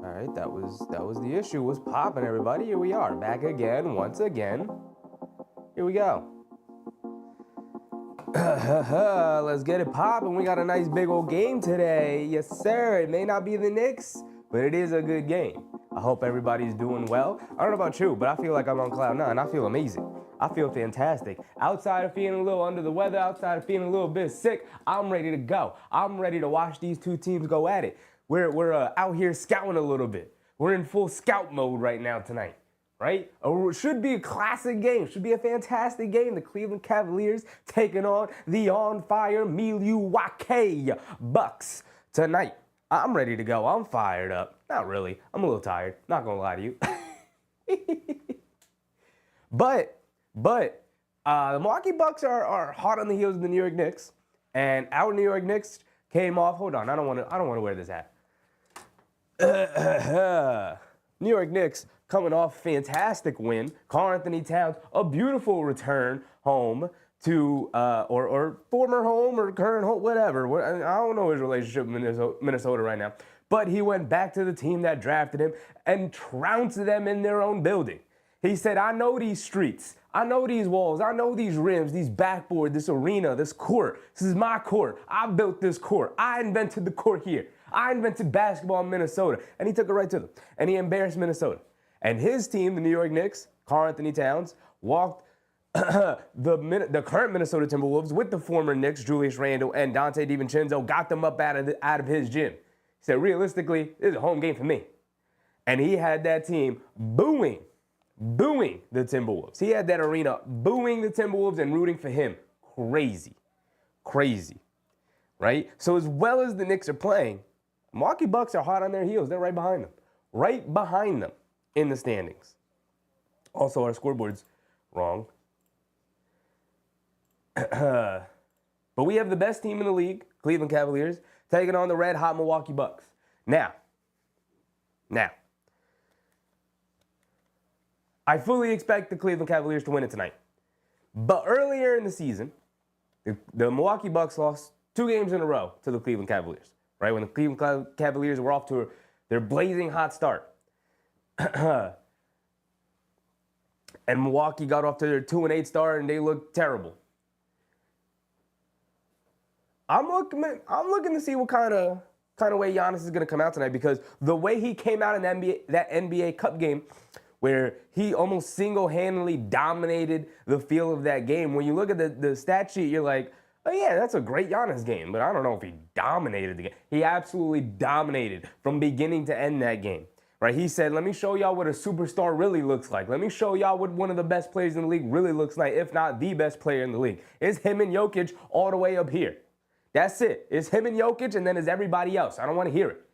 All right, that was the issue. Was popping, everybody. Here we are, back again, once again. Here we go. Let's get it popping. We got a nice big old game today. Yes, sir. It may not be the Knicks, but it is a good game. I hope everybody's doing well. I don't know about you, but I feel like I'm on cloud nine. I feel amazing. I feel fantastic. Outside of feeling a little under the weather, outside of feeling a little bit sick, I'm ready to go. I'm ready to watch these two teams go at it. We're out here scouting a little bit. We're in full scout mode right now tonight, right? It should be a classic game. Should be a fantastic game. The Cleveland Cavaliers taking on the on-fire Milwaukee Bucks tonight. I'm ready to go. I'm fired up. Not really. I'm a little tired. Not gonna lie to you. But the Milwaukee Bucks are hot on the heels of the New York Knicks, and our New York Knicks came off. Hold on, I don't want to wear this hat. New York Knicks coming off a fantastic win. Karl-Anthony Towns, a beautiful return home to or former home or current home, whatever. I don't know his relationship with Minnesota right now, but he went back to the team that drafted him and trounced them in their own building. He said, I know these streets. I know these walls. I know these rims, these backboard, this arena, this court. This is my court. I built this court. I invented the court here. I invented basketball in Minnesota. And he took it right to them. And he embarrassed Minnesota. And his team, the New York Knicks, Karl-Anthony Towns, walked the current Minnesota Timberwolves with the former Knicks, Julius Randle and Dante DiVincenzo, got them up out of his gym. He said, realistically, this is a home game for me. And he had that team booing the Timberwolves. He had that arena booing the Timberwolves and rooting for him. Crazy, right? So as well as the Knicks are playing, Milwaukee Bucks are hot on their heels. They're right behind them in the standings. Also, our scoreboard's wrong. But we have the best team in the league, Cleveland Cavaliers, taking on the red-hot Milwaukee Bucks. Now, I fully expect the Cleveland Cavaliers to win it tonight. But earlier in the season, the Milwaukee Bucks lost 2 games in a row to the Cleveland Cavaliers, right? When the Cleveland Cavaliers were off to their blazing hot start. And Milwaukee got off to their 2-8 start, and they looked terrible. I'm looking to see what kind of way Giannis is going to come out tonight, because the way he came out in that NBA Cup game, where he almost single-handedly dominated the feel of that game. When you look at the stat sheet, you're like, oh yeah, that's a great Giannis game, but I don't know if he dominated the game. He absolutely dominated from beginning to end that game, right? He said, let me show y'all what a superstar really looks like. Let me show y'all what one of the best players in the league really looks like, if not the best player in the league. It's him and Jokic all the way up here. That's it. It's him and Jokic, and then it's everybody else. I don't want to hear it.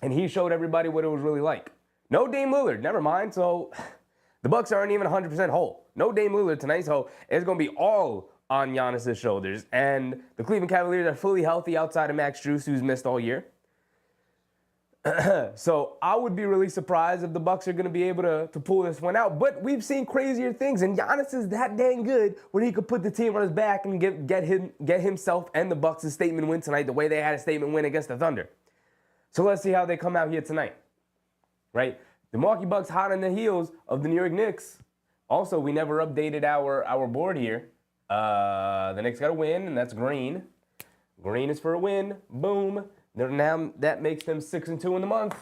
And he showed everybody what it was really like. No Dame Lillard, never mind. So the Bucks aren't even 100% whole. No Dame Lillard tonight, so it's going to be all on Giannis' shoulders. And the Cleveland Cavaliers are fully healthy outside of Max Strus, who's missed all year. So I would be really surprised if the Bucks are going to be able to pull this one out. But we've seen crazier things, and Giannis is that dang good where he could put the team on his back and get himself and the Bucks a statement win tonight, the way they had a statement win against the Thunder. So let's see how they come out here tonight, right? The Milwaukee Bucks hot on the heels of the New York Knicks. Also, we never updated our board here. The Knicks got a win, and that's green. Green is for a win. Boom. Now that makes them 6-2 in the month.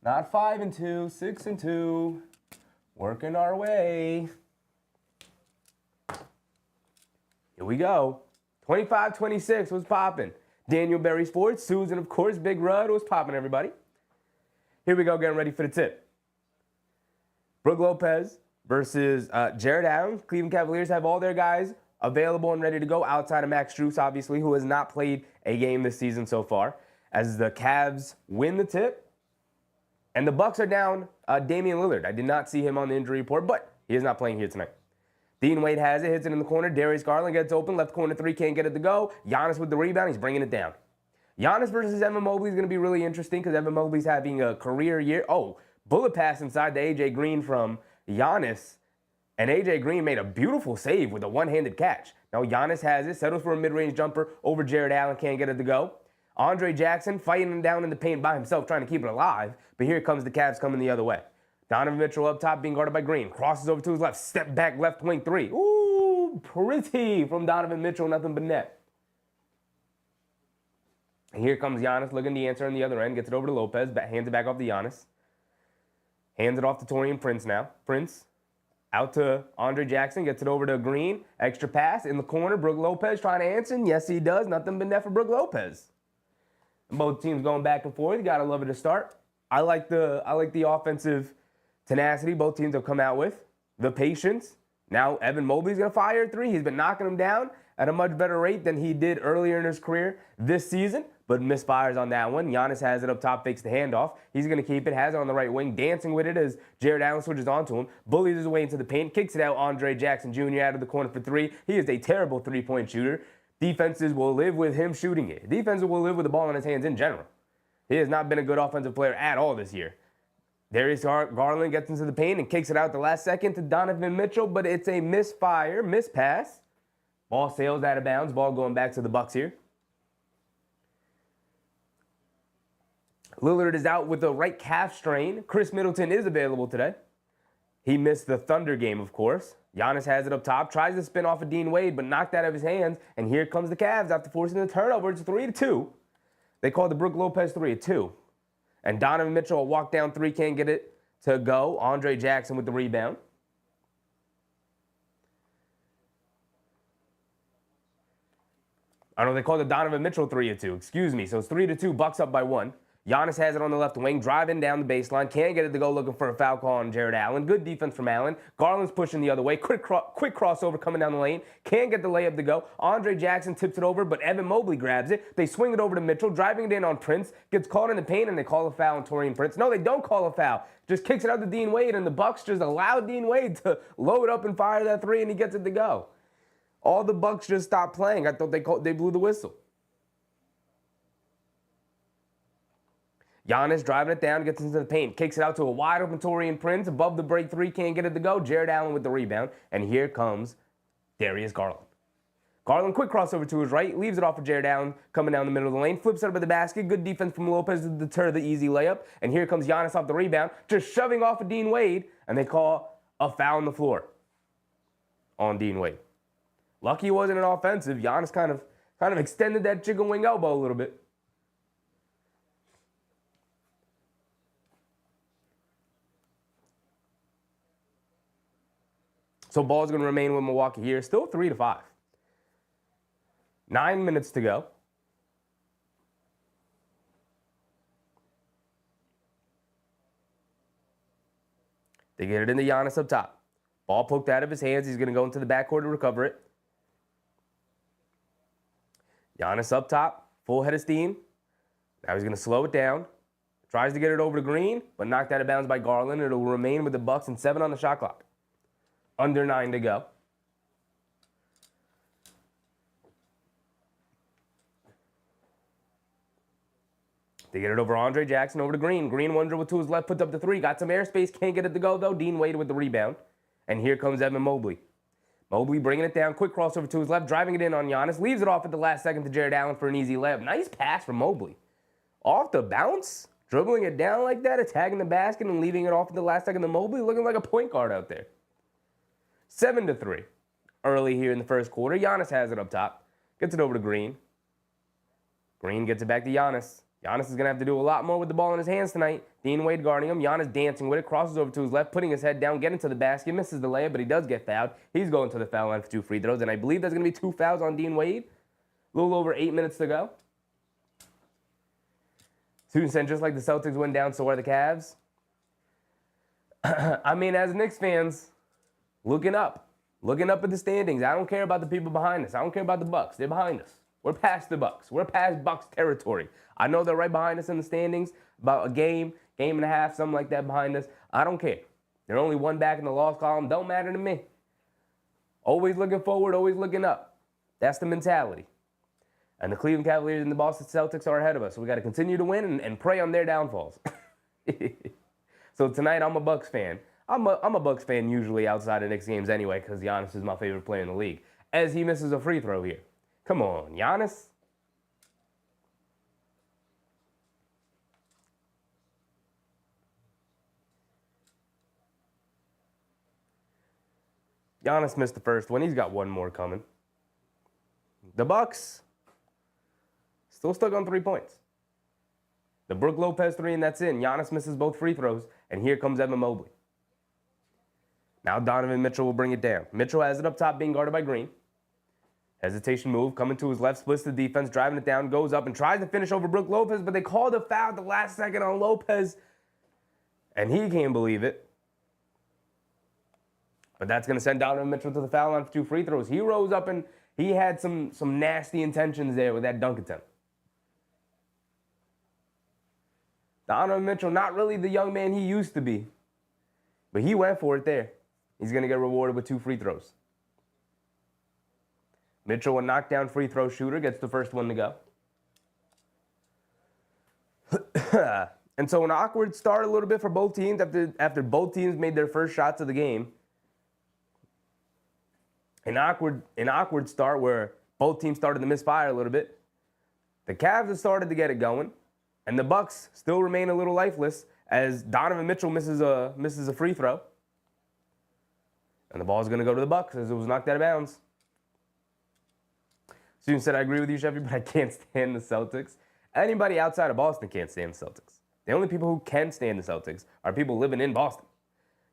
Not 5-2, 6-2. Working our way. Here we go. 25-26 was popping. Daniel Berry Sports, Susan, of course, Big Rudd was popping, everybody. Here we go, getting ready for the tip. Brook Lopez versus Jared Allen. Cleveland Cavaliers have all their guys available and ready to go outside of Max Strus, obviously, who has not played a game this season so far, as the Cavs win the tip. And the Bucks are down Damian Lillard. I did not see him on the injury report, but he is not playing here tonight. Dean Wade has it, hits it in the corner. Darius Garland gets open, left corner 3, can't get it to go. Giannis with the rebound, he's bringing it down. Giannis versus Evan Mobley is going to be really interesting because Evan Mobley's having a career year. Oh, bullet pass inside to A.J. Green from Giannis. And A.J. Green made a beautiful save with a one-handed catch. Now Giannis has it, settles for a mid-range jumper over Jared Allen, can't get it to go. Andre Jackson fighting him down in the paint by himself, trying to keep it alive. But here comes the Cavs coming the other way. Donovan Mitchell up top being guarded by Green. Crosses over to his left. Step back left wing three. Ooh, pretty from Donovan Mitchell. Nothing but net. And here comes Giannis looking the answer on the other end. Gets it over to Lopez. Hands it back off to Giannis. Hands it off to Taurean Prince now. Prince out to Andre Jackson. Gets it over to Green. Extra pass in the corner. Brook Lopez trying to answer. And yes, he does. Nothing but net for Brook Lopez. And both teams going back and forth. You got to love it to start. I like the offensive tenacity both teams have come out with. The patience. Now Evan Mobley's going to fire a three. He's been knocking them down at a much better rate than he did earlier in his career this season, but misfires on that one. Giannis has it up top, fakes the handoff. He's going to keep it, has it on the right wing, dancing with it as Jared Allen switches onto him, bullies his way into the paint, kicks it out. Andre Jackson Jr. out of the corner for three. He is a terrible three-point shooter. Defenses will live with him shooting it. Defenses will live with the ball in his hands in general. He has not been a good offensive player at all this year. Darius Garland gets into the paint and kicks it out the last second to Donovan Mitchell, but it's a misfire, mispass. Ball sails out of bounds. Ball going back to the Bucks here. Lillard is out with a right calf strain. Chris Middleton is available today. He missed the Thunder game, of course. Giannis has it up top, tries to spin off of Dean Wade, but knocked out of his hands. And here comes the Cavs after forcing the turnover. It's 3-2. They call the Brook Lopez 3-2. And Donovan Mitchell, a walk down three, can't get it to go. Andre Jackson with the rebound. I know they called it Donovan Mitchell 3-2. Excuse me. So it's 3-2. Bucks up by one. Giannis has it on the left wing, driving down the baseline. Can't get it to go, looking for a foul call on Jared Allen. Good defense from Allen. Garland's pushing the other way. Quick crossover coming down the lane. Can't get the layup to go. Andre Jackson tips it over, but Evan Mobley grabs it. They swing it over to Mitchell, driving it in on Prince. Gets caught in the paint, and they call a foul on Taurean Prince. No, they don't call a foul. Just kicks it out to Dean Wade, and the Bucks just allow Dean Wade to load up and fire that three, and he gets it to go. All the Bucks just stopped playing. I thought they blew the whistle. Giannis driving it down, gets into the paint, kicks it out to a wide open Taurean Prince. Above the break three, can't get it to go. Jared Allen with the rebound. And here comes Darius Garland. Garland, quick crossover to his right, leaves it off for Jared Allen, coming down the middle of the lane, flips it up at the basket. Good defense from Lopez to deter the easy layup. And here comes Giannis off the rebound, just shoving off of Dean Wade. And they call a foul on the floor on Dean Wade. Lucky it wasn't an offensive. Giannis kind of extended that chicken wing elbow a little bit. So ball's going to remain with Milwaukee here. Still 3-5. 9 minutes to go. They get it into Giannis up top. Ball poked out of his hands. He's going to go into the backcourt to recover it. Giannis up top. Full head of steam. Now he's going to slow it down. Tries to get it over to Green, but knocked out of bounds by Garland. It'll remain with the Bucks and 7 on the shot clock. Under 9 to go. They get it over Andre Jackson, over to Green. Green one dribble to his left, puts up the three. Got some airspace, can't get it to go, though. Dean Wade with the rebound. And here comes Evan Mobley. Mobley bringing it down, quick crossover to his left, driving it in on Giannis. Leaves it off at the last second to Jared Allen for an easy layup. Nice pass from Mobley. Off the bounce, dribbling it down like that, attacking the basket and leaving it off at the last second to Mobley, looking like a point guard out there. 7-3. Early here in the first quarter. Giannis has it up top. Gets it over to Green. Green gets it back to Giannis. Giannis is going to have to do a lot more with the ball in his hands tonight. Dean Wade guarding him. Giannis dancing with it. Crosses over to his left, putting his head down, getting to the basket. Misses the layup, but he does get fouled. He's going to the foul line for 2 free throws, and I believe there's going to be 2 fouls on Dean Wade. A little over 8 minutes to go. Susan said, just like the Celtics went down, so are the Cavs. I mean, as Knicks fans, looking up at the standings. I don't care about the people behind us. I don't care about the Bucks. They're behind us. We're past the Bucks. We're past Bucks territory. I know they're right behind us in the standings, about a game and a half, something like that behind us. I don't care. They're only one back in the loss column. Don't matter to me. Always looking forward, always looking up. That's the mentality. And the Cleveland Cavaliers and the Boston Celtics are ahead of us. So we got to continue to win and pray on their downfalls. So tonight I'm a Bucks fan. I'm a Bucks fan usually outside of Knicks games anyway, because Giannis is my favorite player in the league. As he misses a free throw here. Come on, Giannis. Giannis missed the first one. He's got one more coming. The Bucks still stuck on 3 points. The Brook Lopez three, and that's in. Giannis misses both free throws, and here comes Evan Mobley. Now Donovan Mitchell will bring it down. Mitchell has it up top, being guarded by Green. Hesitation move, coming to his left, splits the defense, driving it down, goes up and tries to finish over Brook Lopez, but they called a foul at the last second on Lopez, and he can't believe it. But that's going to send Donovan Mitchell to the foul line for 2 free throws. He rose up and he had some nasty intentions there with that dunk attempt. Donovan Mitchell, not really the young man he used to be, but he went for it there. He's going to get rewarded with 2 free throws. Mitchell, a knockdown free throw shooter, gets the first one to go. And so an awkward start a little bit for both teams after both teams made their first shots of the game. An awkward start where both teams started to misfire a little bit. The Cavs have started to get it going, and the Bucks still remain a little lifeless as Donovan Mitchell misses a free throw. And the ball's going to go to the Bucks as it was knocked out of bounds. Student said, I agree with you, Chevy, but I can't stand the Celtics. Anybody outside of Boston can't stand the Celtics. The only people who can stand the Celtics are people living in Boston.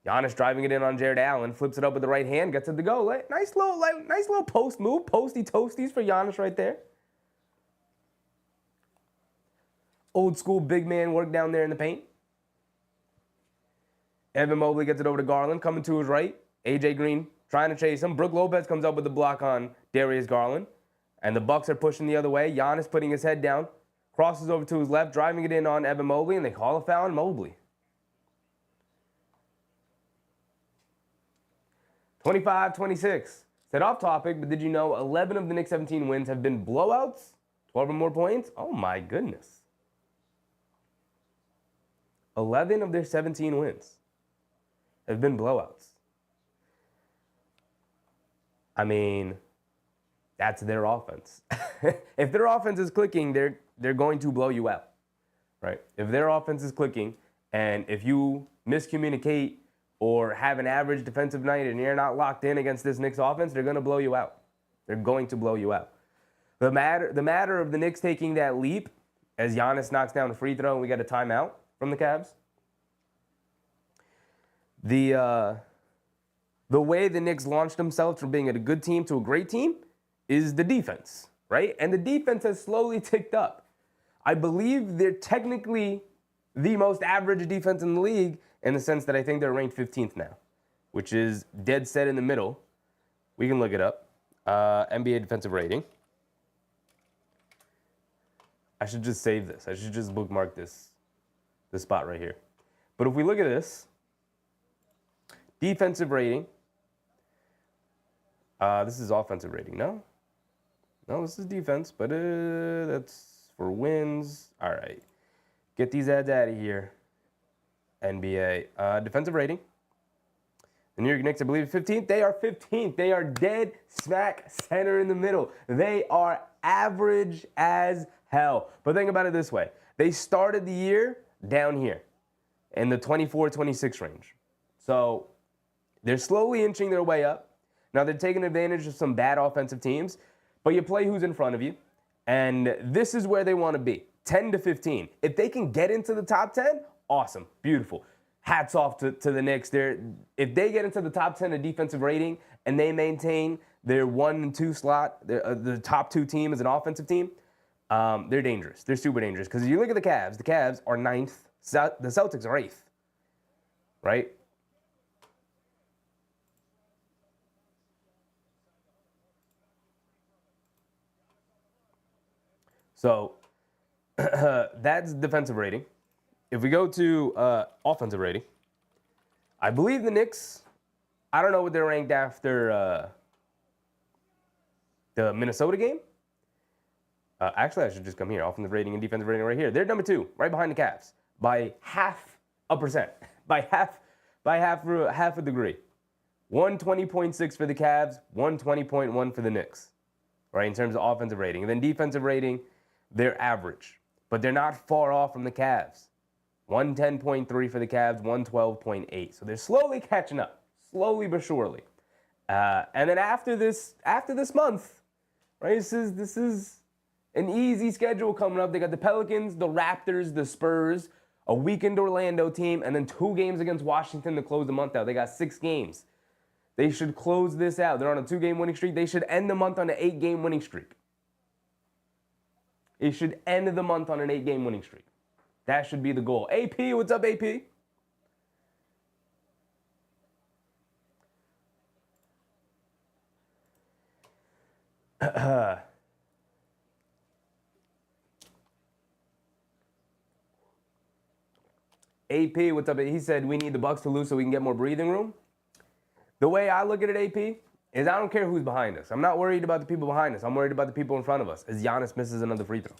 Giannis driving it in on Jared Allen, flips it up with the right hand, gets it to go. Nice little post move, posty toasties for Giannis right there. Old school big man work down there in the paint. Evan Mobley gets it over to Garland, coming to his right. AJ Green trying to chase him. Brook Lopez comes up with the block on Darius Garland. And the Bucks are pushing the other way. Giannis putting his head down, crosses over to his left, driving it in on Evan Mobley, and they call a foul on Mobley. 25-26. Said off topic, but did you know 11 of the Knicks' 17 wins have been blowouts? 12 or more points? Oh my goodness. 11 of their 17 wins have been blowouts. I mean, that's their offense. If their offense is clicking, they're going to blow you out, right? If their offense is clicking, and if you miscommunicate or have an average defensive night and you're not locked in against this Knicks offense, they're going to blow you out. They're going to blow you out. The matter of the Knicks taking that leap as Giannis knocks down a free throw and we get a timeout from the Cavs. The way the Knicks launched themselves from being a good team to a great team is the defense, right? And the defense has slowly ticked up. I believe they're technically the most average defense in the league in the sense that I think they're ranked 15th now, which is dead set in the middle. We can look it up. NBA defensive rating. I should just save this. I should just bookmark this spot right here. But if we look at this, defensive rating. This is offensive rating, no? No, this is defense, but that's for wins. All right. Get these ads out of here. NBA. Defensive rating. The New York Knicks, I believe, 15th. They are 15th. They are dead smack center in the middle. They are average as hell. But think about it this way. They started the year down here in the 24-26 range. So they're slowly inching their way up. Now they're taking advantage of some bad offensive teams, but you play who's in front of you. And this is where they want to be, 10 to 15. If they can get into the top 10, awesome, beautiful. Hats off to the Knicks. If they get into the top 10 of defensive rating and they maintain their 1 and 2 slot, the top 2 team as an offensive team, they're dangerous. They're super dangerous. Because you look at the Cavs are 9th. The Celtics are 8th, right? So that's defensive rating. If we go to offensive rating, I believe the Knicks, I don't know what they're ranked after the Minnesota game. Actually, I should just come here. Offensive rating and defensive rating right here. They're number 2, right behind the Cavs, by 0.5%, by half a degree. 120.6 for the Cavs, 120.1 for the Knicks, right, in terms of offensive rating. And then defensive rating, they're average, but they're not far off from the Cavs. 110.3 for the Cavs, 112.8. So they're slowly catching up, slowly but surely. And then after this month, right? This is an easy schedule coming up. They got the Pelicans, the Raptors, the Spurs, a weekend Orlando team, and then 2 games against Washington to close the month out. They got 6 games. They should close this out. They're on a 2-game winning streak. They should end the month on an 8-game winning streak. It should end the month on an 8-game winning streak. That should be the goal. AP, what's up, AP? AP, what's up? He said we need the Bucks to lose so we can get more breathing room. The way I look at it, AP, is I don't care who's behind us. I'm not worried about the people behind us. I'm worried about the people in front of us as Giannis misses another free throw.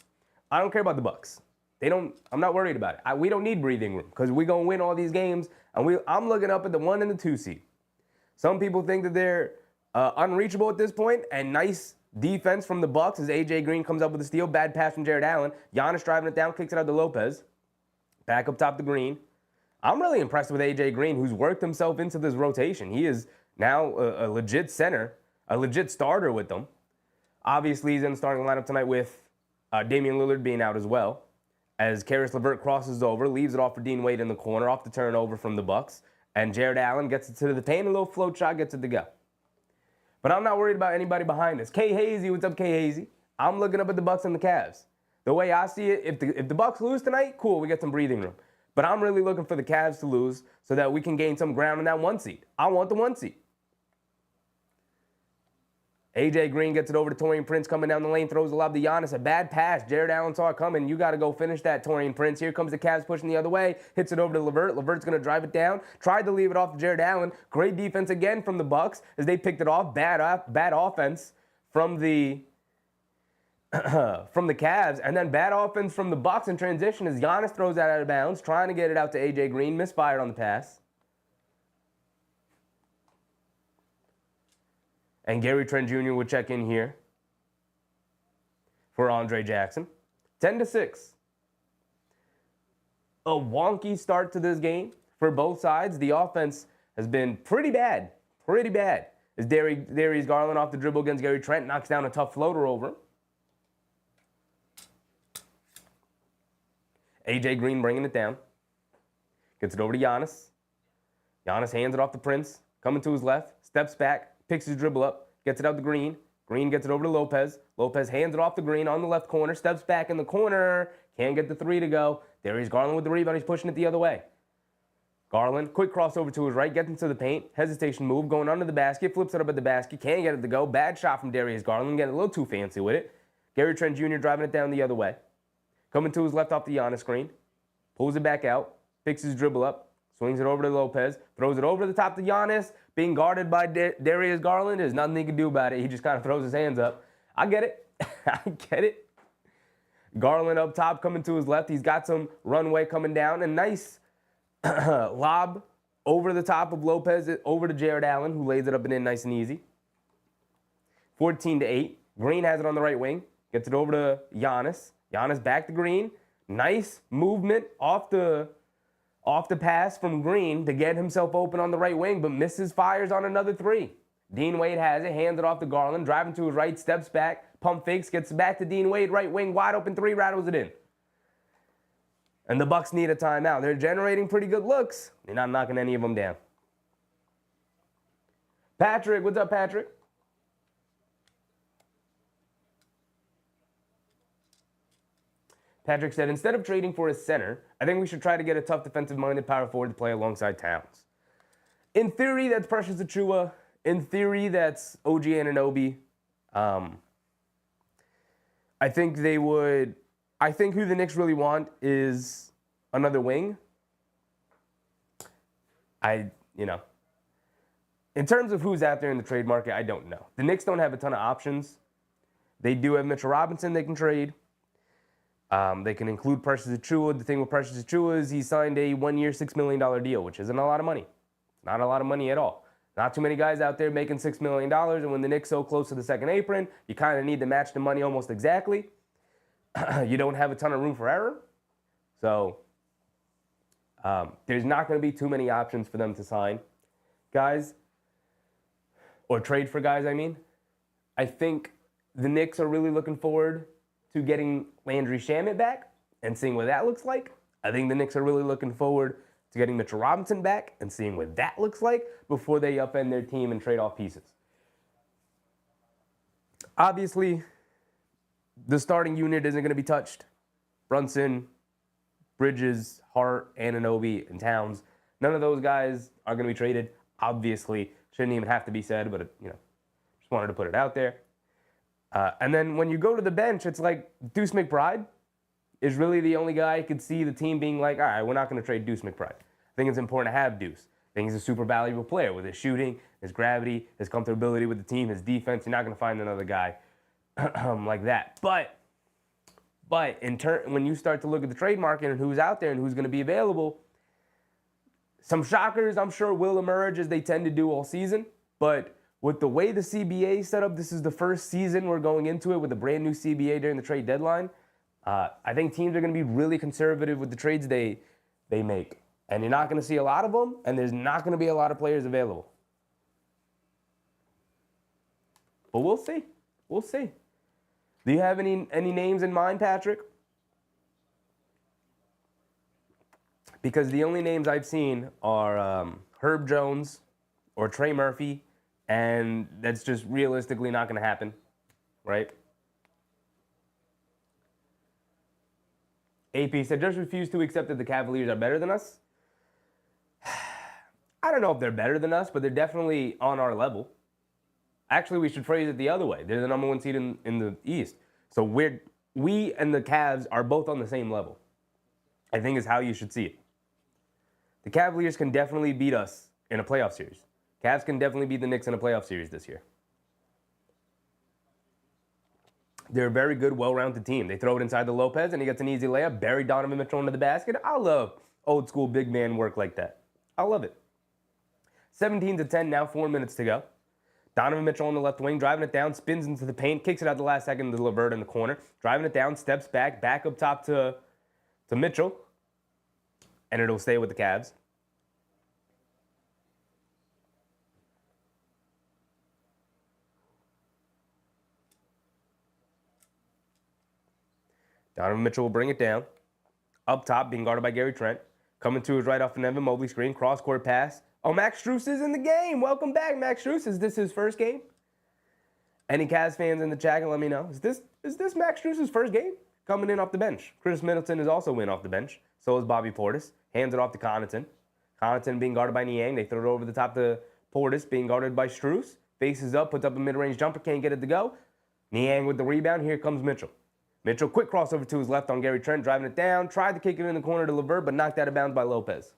I don't care about the Bucks. I'm not worried about it. We don't need breathing room because we're going to win all these games. And I'm looking up at the 1 and the 2 seed. Some people think that they're unreachable at this point, and nice defense from the Bucks as A.J. Green comes up with a steal. Bad pass from Jared Allen. Giannis driving it down, kicks it out to Lopez. Back up top to Green. I'm really impressed with A.J. Green, who's worked himself into this rotation. He is now a legit center, a legit starter with them. Obviously, he's in the starting lineup tonight with Damian Lillard being out as well. As Karis LeVert crosses over, leaves it off for Dean Wade in the corner, off the turnover from the Bucks. And Jared Allen gets it to the paint, a little float shot, gets it to go. But I'm not worried about anybody behind us. K Hazy, what's up, K Hazy? I'm looking up at the Bucks and the Cavs. The way I see it, if the Bucks lose tonight, cool, we get some breathing room. But I'm really looking for the Cavs to lose so that we can gain some ground in that 1 seed. I want the 1 seed. A.J. Green gets it over to Taurean Prince coming down the lane, throws the lob to Giannis. A bad pass. Jared Allen saw it coming. You got to go finish that, Taurean Prince. Here comes the Cavs pushing the other way. Hits it over to LeVert. LeVert's going to drive it down. Tried to leave it off to Jared Allen. Great defense again from the Bucks as they picked it off. Bad offense from the Cavs, and then bad offense from the Bucks in transition as Giannis throws that out of bounds, trying to get it out to A.J. Green. Misfired on the pass. And Gary Trent Jr. would check in here for Andre Jackson. 10-6. A wonky start to this game for both sides. The offense has been pretty bad. Pretty bad. As Darius Garland off the dribble against Gary Trent knocks down a tough floater over him. A.J. Green bringing it down. Gets it over to Giannis. Giannis hands it off to Prince. Coming to his left. Steps back. Picks his dribble up. Gets it out to Green. Green gets it over to Lopez. Lopez hands it off to Green on the left corner. Steps back in the corner. Can't get the 3 to go. Darius Garland with the rebound. He's pushing it the other way. Garland, quick crossover to his right. Gets into the paint. Hesitation move. Going under the basket. Flips it up at the basket. Can't get it to go. Bad shot from Darius Garland. Getting a little too fancy with it. Gary Trent Jr. driving it down the other way. Coming to his left off the Giannis screen. Pulls it back out. Picks his dribble up. Swings it over to Lopez. Throws it over the top to Giannis. Being guarded by Darius Garland. There's nothing he can do about it. He just kind of throws his hands up. I get it. I get it. Garland up top coming to his left. He's got some runway coming down. And nice lob over the top of Lopez over to Jared Allen, who lays it up and in nice and easy. 14-8. Green has it on the right wing. Gets it over to Giannis. Giannis back to Green. Nice movement off the pass from Green to get himself open on the right wing, but misses, fires on another 3. Dean Wade has it, hands it off to Garland, driving to his right, steps back, pump fakes, gets back to Dean Wade, right wing, wide open 3, rattles it in. And the Bucks need a timeout. They're generating pretty good looks. They're not knocking any of them down. Patrick, what's up, Patrick? Patrick said, instead of trading for a center, I think we should try to get a tough defensive-minded power forward to play alongside Towns. In theory, that's Precious Achiuwa. In theory, that's OG Anunoby. I think who the Knicks really want is another wing. In terms of who's out there in the trade market, I don't know. The Knicks don't have a ton of options. They do have Mitchell Robinson they can trade. They can include Precious Achiuwa. The thing with Precious Achiuwa is he signed a 1-year, $6 million deal, which isn't a lot of money. Not a lot of money at all. Not too many guys out there making $6 million, and when the Knicks so close to the second apron, you kind of need to match the money almost exactly. You don't have a ton of room for error. So there's not going to be too many options for them to sign. Guys, or trade for guys, I mean. I think the Knicks are really looking forward to getting Landry Shamet back and seeing what that looks like. I think the Knicks are really looking forward to getting Mitchell Robinson back and seeing what that looks like before they upend their team and trade off pieces. Obviously, the starting unit isn't going to be touched. Brunson, Bridges, Hart, Anunoby, and Towns. None of those guys are going to be traded. Obviously, shouldn't even have to be said, but just wanted to put it out there. And then when you go to the bench, it's like Deuce McBride is really the only guy I could see the team being like, all right, we're not going to trade Deuce McBride. I think it's important to have Deuce. I think he's a super valuable player with his shooting, his gravity, his comfortability with the team, his defense. You're not going to find another guy like that. But when you start to look at the trade market and who's out there and who's going to be available, some shockers I'm sure will emerge as they tend to do all season. But with the way the CBA is set up, this is the first season we're going into it with a brand new CBA during the trade deadline. I think teams are going to be really conservative with the trades they make. And you're not going to see a lot of them, and there's not going to be a lot of players available. But we'll see. We'll see. Do you have any names in mind, Patrick? Because the only names I've seen are Herb Jones or Trey Murphy, and that's just realistically not going to happen, right? AP said, just refuse to accept that the Cavaliers are better than us. I don't know if they're better than us, but they're definitely on our level. Actually, we should phrase it the other way. They're the number one seed in the East. So we and the Cavs are both on the same level, I think is how you should see it. The Cavaliers can definitely beat us in a playoff series. Cavs can definitely beat the Knicks in a playoff series this year. They're a very good, well-rounded team. They throw it inside the Lopez, and he gets an easy layup. Bury Donovan Mitchell into the basket. I love old-school big man work like that. I love it. 17-10 now, 4 minutes to go. Donovan Mitchell on the left wing, driving it down, spins into the paint, kicks it out the last second to LeVert in the corner. Driving it down, steps back up top to Mitchell. And it'll stay with the Cavs. Donovan Mitchell will bring it down. Up top, being guarded by Gary Trent. Coming to his right off an Evan Mobley screen. Cross-court pass. Oh, Max Strus is in the game. Welcome back, Max Strus. Is this his first game? Any Cavs fans in the chat can let me know. Is this Max Strus' first game? Coming in off the bench. Chris Middleton is also in off the bench. So is Bobby Portis. Hands it off to Connaughton. Connaughton being guarded by Niang. They throw it over the top to Portis, being guarded by Strus. Faces up, puts up a mid-range jumper. Can't get it to go. Niang with the rebound. Here comes Mitchell. Mitchell, quick crossover to his left on Gary Trent, driving it down. Tried to kick it in the corner to LeVert, but knocked out of bounds by Lopez.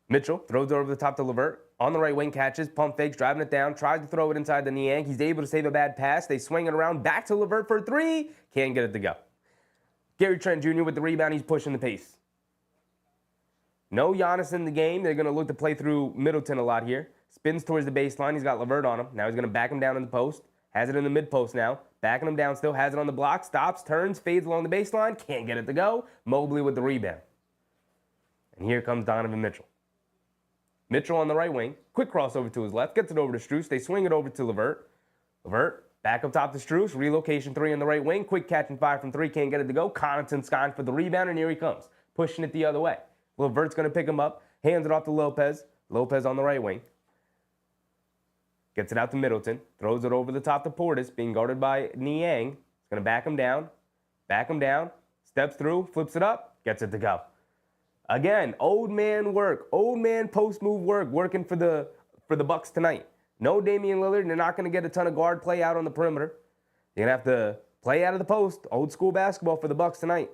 Mitchell throws it over the top to LeVert. On the right wing, catches, pump fakes, driving it down. Tries to throw it inside the Niang. He's able to save a bad pass. They swing it around. Back to LeVert for three. Can't get it to go. Gary Trent Jr. with the rebound. He's pushing the pace. No Giannis in the game. They're going to look to play through Middleton a lot here. Spins towards the baseline. He's got LeVert on him. Now he's going to back him down in the post. Has it in the mid-post now. Backing him down still. Has it on the block. Stops, turns, fades along the baseline. Can't get it to go. Mobley with the rebound. And here comes Donovan Mitchell. Mitchell on the right wing. Quick crossover to his left. Gets it over to Strus. They swing it over to LeVert. LeVert back up top to Strus. Relocation three on the right wing. Quick catch and fire from three. Can't get it to go. Connaughton skying for the rebound, and here he comes. Pushing it the other way. LeVert's going to pick him up. Hands it off to Lopez. Lopez on the right wing. Gets it out to Middleton. Throws it over the top to Portis, being guarded by Niang. He's going to back him down. Back him down. Steps through. Flips it up. Gets it to go. Again, old man work. Old man post-move work. Working for the Bucks tonight. No Damian Lillard. They're not going to get a ton of guard play out on the perimeter. They're going to have to play out of the post. Old school basketball for the Bucks tonight.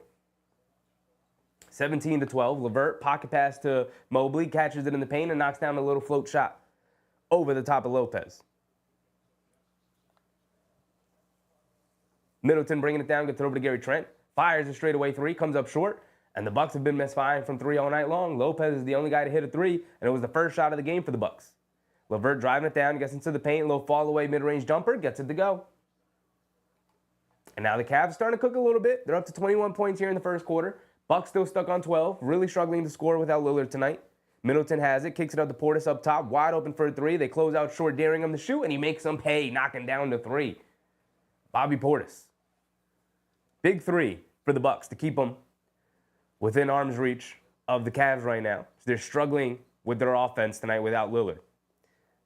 17-12. LeVert, pocket pass to Mobley. Catches it in the paint and knocks down a little float shot over the top of Lopez. Middleton bringing it down. Gets it over to Gary Trent. Fires a straightaway three. Comes up short. And the Bucks have been misfiring from three all night long. Lopez is the only guy to hit a three, and it was the first shot of the game for the Bucks. LeVert driving it down, gets into the paint, a little fall away mid-range jumper, gets it to go. And now the Cavs starting to cook a little bit. They're up to 21 points here in the first quarter. Bucks still stuck on 12, really struggling to score without Lillard tonight. Middleton has it, kicks it out to Portis up top, wide open for a three. They close out short, daring him to shoot, and he makes them pay, knocking down the three. Bobby Portis. Big three for the Bucks to keep them within arm's reach of the Cavs right now. So they're struggling with their offense tonight without Lillard.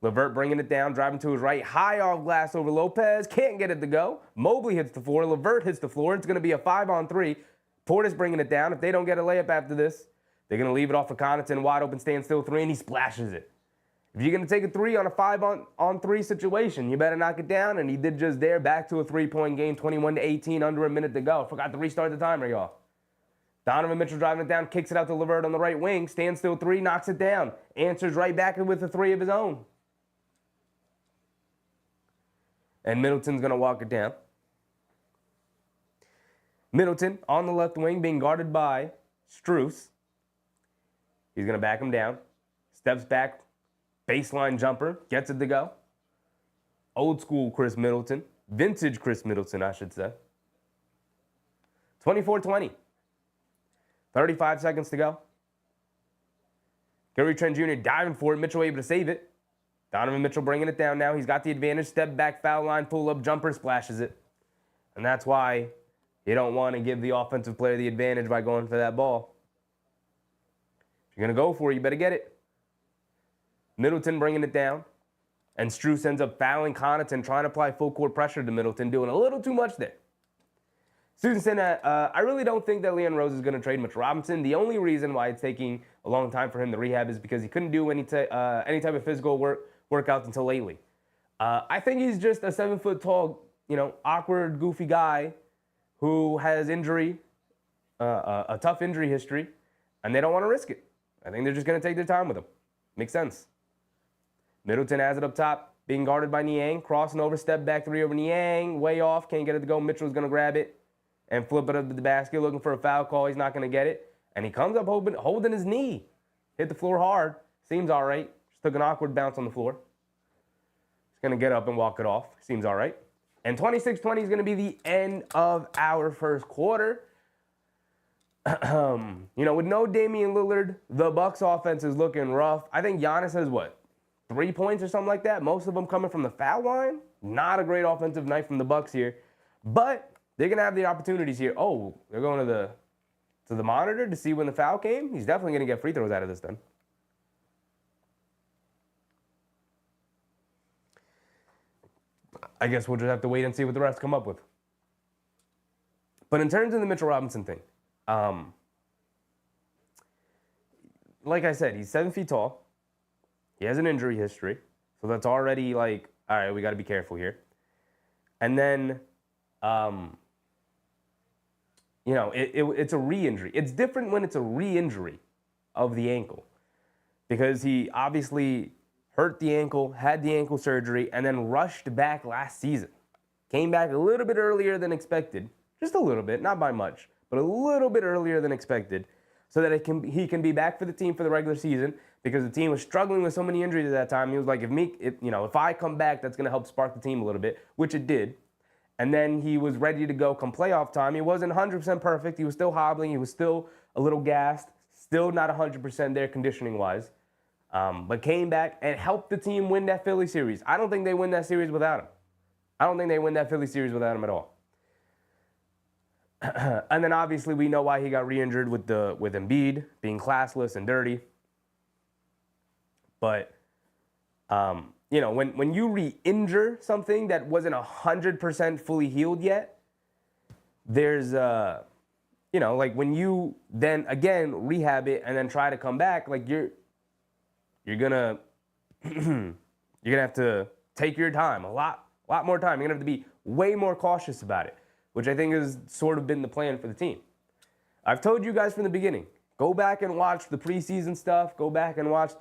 LeVert bringing it down, driving to his right, high off glass over Lopez, can't get it to go. Mobley hits the floor, LeVert hits the floor. It's going to be a 5-on-3. Portis bringing it down. If they don't get a layup after this, they're going to leave it off for Connaughton, wide open standstill three, and he splashes it. If you're going to take a three on a 5-on-3 situation, you better knock it down, and he did just there, back to a three-point game, 21-18, under a minute to go. Forgot to restart the timer, y'all. Donovan Mitchell driving it down, kicks it out to LeVert on the right wing, standstill three, knocks it down, answers right back with a three of his own. And Middleton's going to walk it down. Middleton on the left wing being guarded by Strus. He's going to back him down. Steps back, baseline jumper, gets it to go. Old school Chris Middleton. Vintage Chris Middleton, I should say. 24-20. 35 seconds to go. Gary Trent Jr. diving for it. Mitchell able to save it. Donovan Mitchell bringing it down now. He's got the advantage. Step back, foul line, pull-up, jumper, splashes it. And that's why you don't want to give the offensive player the advantage by going for that ball. If you're going to go for it, you better get it. Middleton bringing it down. And Strus ends up fouling Connaughton, trying to apply full court pressure to Middleton, doing a little too much there. Susan said, I really don't think that Leon Rose is going to trade Mitchell Robinson. The only reason why it's taking a long time for him to rehab is because he couldn't do any type of physical workouts until lately. I think he's just a 7-foot-tall, awkward, goofy guy who has a tough injury history, and they don't want to risk it. I think they're just going to take their time with him. Makes sense. Middleton has it up top, being guarded by Niang, crossing over, step back three over Niang, way off, can't get it to go. Mitchell's going to grab it and flip it up to the basket, looking for a foul call. He's not going to get it. And he comes up holding his knee. Hit the floor hard. Seems all right. Just took an awkward bounce on the floor. He's going to get up and walk it off. Seems all right. And 26-20 is going to be the end of our first quarter. With no Damian Lillard, the Bucks offense is looking rough. I think Giannis has, 3 points or something like that? Most of them coming from the foul line. Not a great offensive night from the Bucks here. But they're going to have the opportunities here. Oh, they're going to the monitor to see when the foul came? He's definitely going to get free throws out of this then. I guess we'll just have to wait and see what the refs come up with. But in terms of the Mitchell Robinson thing, like I said, he's 7 feet tall. He has an injury history. So that's already all right, we got to be careful here. And then, it's a re-injury. It's different when it's a re-injury of the ankle because he obviously hurt the ankle, had the ankle surgery, and then rushed back last season. Came back a little bit earlier than expected. Just a little bit, not by much, but a little bit earlier than expected so that he can be back for the team for the regular season because the team was struggling with so many injuries at that time. He was like, if I come back, that's going to help spark the team a little bit, which it did. And then he was ready to go come playoff time. He wasn't 100% perfect. He was still hobbling. He was still a little gassed, still not 100% there conditioning-wise. But came back and helped the team win that Philly series. I don't think they win that series without him. I don't think they win that Philly series without him at all. And then obviously we know why he got re-injured with Embiid being classless and dirty. But when you re-injure something that wasn't 100% fully healed yet, there's when you then again rehab it and then try to come back, you're gonna have to take your time, a lot more time. You're gonna have to be way more cautious about it, which I think has sort of been the plan for the team. I've told you guys from the beginning, go back and watch the preseason stuff. Go back and watch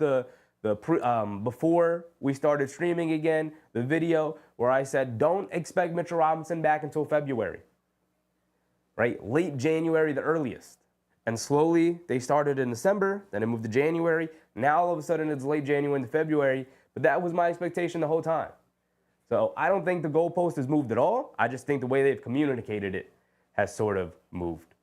before we started streaming again, the video where I said don't expect Mitchell Robinson back until February, right? Late January, the earliest. And slowly they started in December, then it moved to January. Now all of a sudden it's late January into February, But that was my expectation the whole time. So I don't think the goalpost has moved at all. I just think the way they've communicated it has sort of moved.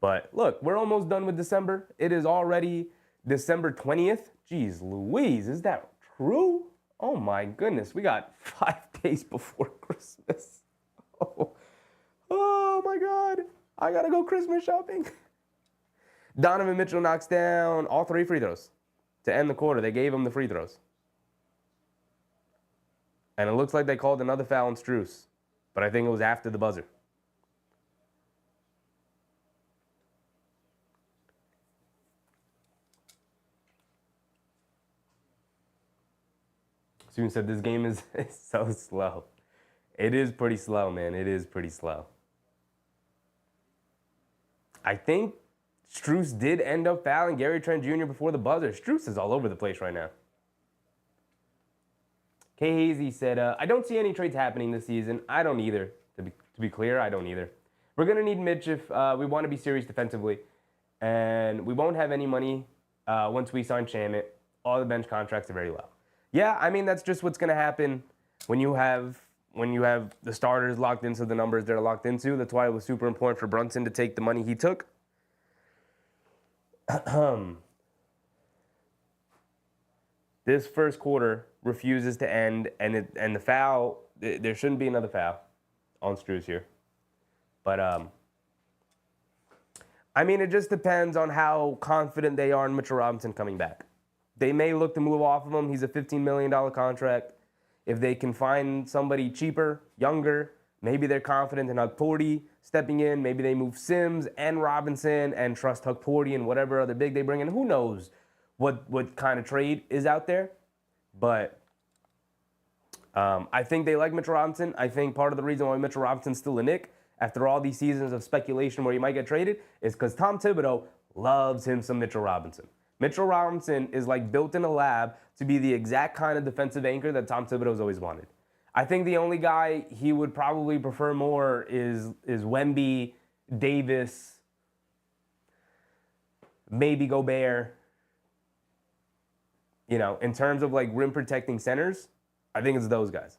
But look, we're almost done with December. It is already December 20th. Jeez Louise, is that true? Oh my goodness, we got 5 days before Christmas. Oh my God, I gotta go Christmas shopping. Donovan Mitchell knocks down all 3 free throws to end the quarter. They gave him the free throws. And it looks like they called another foul on Strus, but I think it was after the buzzer. Soon said this game is so slow. It is pretty slow, man. It is pretty slow. I think Strus did end up fouling Gary Trent Jr. before the buzzer. Strus is all over the place right now. K. Hazy said, I don't see any trades happening this season. I don't either. To be clear, I don't either. We're going to need Mitch if we want to be serious defensively. And we won't have any money once we sign Shamit. All the bench contracts are very low. Yeah, I mean, that's just what's going to happen when you have the starters locked into the numbers they're locked into. That's why it was super important for Brunson to take the money he took. This first quarter refuses to end, and the foul, there shouldn't be another foul on Strus here. But, I mean, it just depends on how confident they are in Mitchell Robinson coming back. They may look to move off of him. He's a $15 million contract. If they can find somebody cheaper, younger, maybe they're confident in Hukporti stepping in. Maybe they move Sims and Robinson and trust Hukporti and whatever other big they bring in. Who knows what kind of trade is out there. But I think they like Mitchell Robinson. I think part of the reason why Mitchell Robinson's still a Knick after all these seasons of speculation where he might get traded is because Tom Thibodeau loves him some Mitchell Robinson. Mitchell Robinson is like built in a lab to be the exact kind of defensive anchor that Tom Thibodeau's always wanted. I think the only guy he would probably prefer more is Wemby, Davis, maybe Gobert. You know, in terms of like rim protecting centers, I think it's those guys.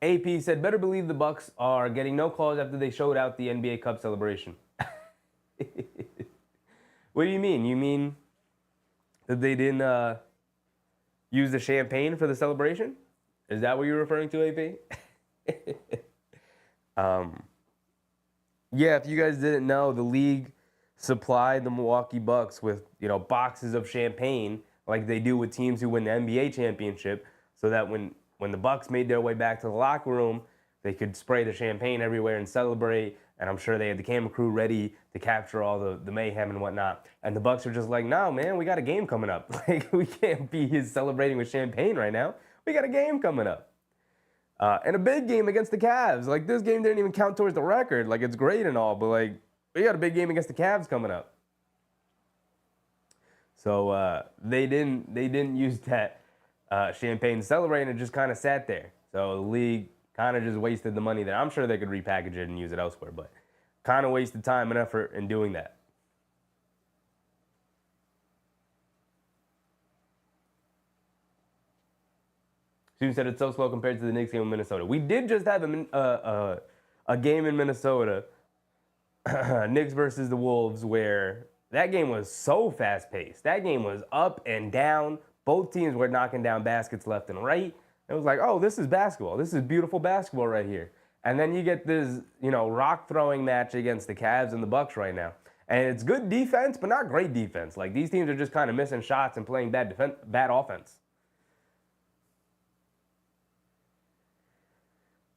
AP said, better believe the Bucks are getting no calls after they showed out the NBA Cup celebration. What do you mean? You mean that they didn't use the champagne for the celebration? Is that what you're referring to, AP? Yeah, if you guys didn't know, the league supplied the Milwaukee Bucks with, boxes of champagne like they do with teams who win the NBA championship, so that when the Bucks made their way back to the locker room, they could spray the champagne everywhere and celebrate. And I'm sure they had the camera crew ready to capture all the mayhem and whatnot. And the Bucks are just like, no, man, we got a game coming up. Like, we can't be celebrating with champagne right now. We got a game coming up. And a big game against the Cavs. Like, this game didn't even count towards the record. Like, it's great and all, but, like, we got a big game against the Cavs coming up. So they didn't use that champagne to celebrate, and it just kind of sat there. So the league kind of just wasted the money there. I'm sure they could repackage it and use it elsewhere, but kind of wasted time and effort in doing that. Student said it's so slow compared to the Knicks game in Minnesota. We did just have a game in Minnesota, Knicks versus the Wolves, where that game was so fast-paced. That game was up and down. Both teams were knocking down baskets left and right. It was like, oh, this is basketball. This is beautiful basketball right here. And then you get this, rock-throwing match against the Cavs and the Bucks right now. And it's good defense, but not great defense. Like, these teams are just kind of missing shots and playing bad offense.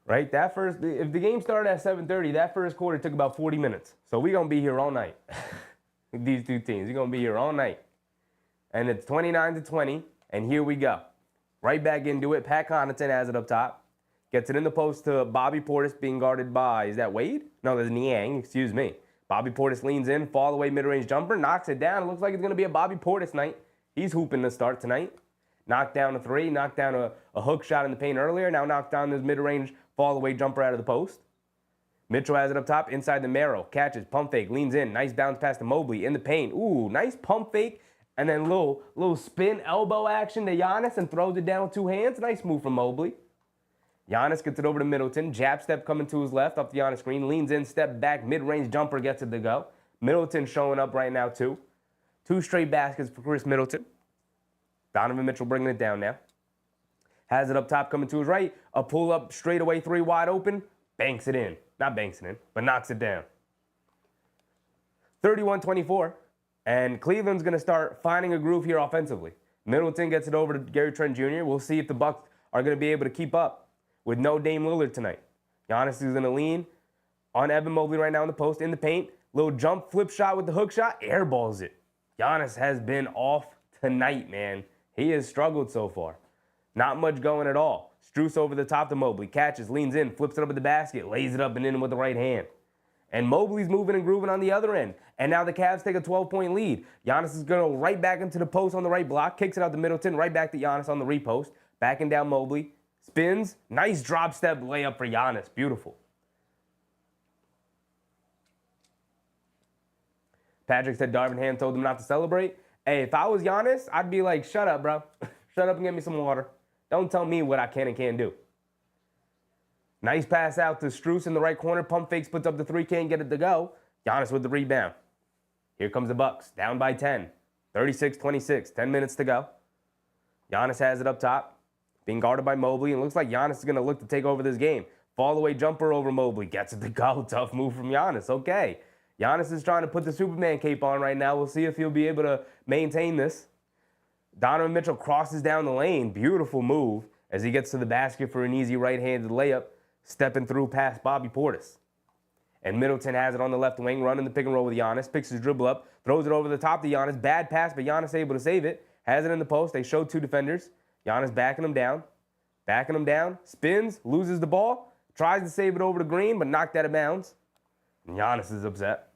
Right? If the game started at 7:30, that first quarter took about 40 minutes. So we're going to be here all night. These two teams. We're going to be here all night. And it's 29-20, and here we go. Right back into it. Pat Connaughton has it up top. Gets it in the post to Bobby Portis being guarded by, is that Wade? No, that's Niang, excuse me. Bobby Portis leans in, fall away mid-range jumper, knocks it down. It looks like it's going to be a Bobby Portis night. He's hooping to start tonight. Knocked down a three, knocked down a hook shot in the paint earlier, now knocked down this mid-range fall-away jumper out of the post. Mitchell has it up top, inside the Merrill, catches, pump fake, leans in, nice bounce pass to Mobley in the paint. Ooh, nice pump fake, and then little spin elbow action to Giannis and throws it down with two hands. Nice move from Mobley. Giannis gets it over to Middleton, jab step coming to his left off the Giannis screen, leans in, step back, mid-range jumper gets it to go. Middleton showing up right now too. 2 straight baskets for Chris Middleton. Donovan Mitchell bringing it down now. Has it up top coming to his right. A pull-up straightaway three wide open. Banks it in. Not banks it in, but knocks it down. 31-24. And Cleveland's going to start finding a groove here offensively. Middleton gets it over to Gary Trent Jr. We'll see if the Bucks are going to be able to keep up with no Dame Lillard tonight. Giannis is going to lean on Evan Mobley right now in the post, in the paint. Little jump flip shot with the hook shot. Airballs it. Giannis has been off tonight, man. He has struggled so far. Not much going at all. Strus over the top to Mobley. Catches, leans in, flips it up at the basket, lays it up and in with the right hand. And Mobley's moving and grooving on the other end. And now the Cavs take a 12-point lead. Giannis is going to go right back into the post on the right block. Kicks it out to Middleton. Right back to Giannis on the repost. Backing down Mobley. Spins. Nice drop step layup for Giannis. Beautiful. Patrick said Darvin Ham told him not to celebrate. Hey, if I was Giannis, I'd be like, shut up, bro. Shut up and get me some water. Don't tell me what I can and can't do. Nice pass out to Strus in the right corner. Pump fakes, puts up the three, can't get it to go. Giannis with the rebound. Here comes the Bucks, down by 10. 36-26, 10 minutes to go. Giannis has it up top, being guarded by Mobley, and looks like Giannis is going to look to take over this game. Fall-away jumper over Mobley, gets it to go. Tough move from Giannis, okay. Giannis is trying to put the Superman cape on right now. We'll see if he'll be able to maintain this. Donovan Mitchell crosses down the lane. Beautiful move as he gets to the basket for an easy right-handed layup, stepping through past Bobby Portis. And Middleton has it on the left wing, running the pick and roll with Giannis, picks his dribble up, throws it over the top to Giannis. Bad pass, but Giannis able to save it. Has it in the post. They show 2 defenders. Giannis backing him down, spins, loses the ball, tries to save it over to Green, but knocked out of bounds. And Giannis is upset.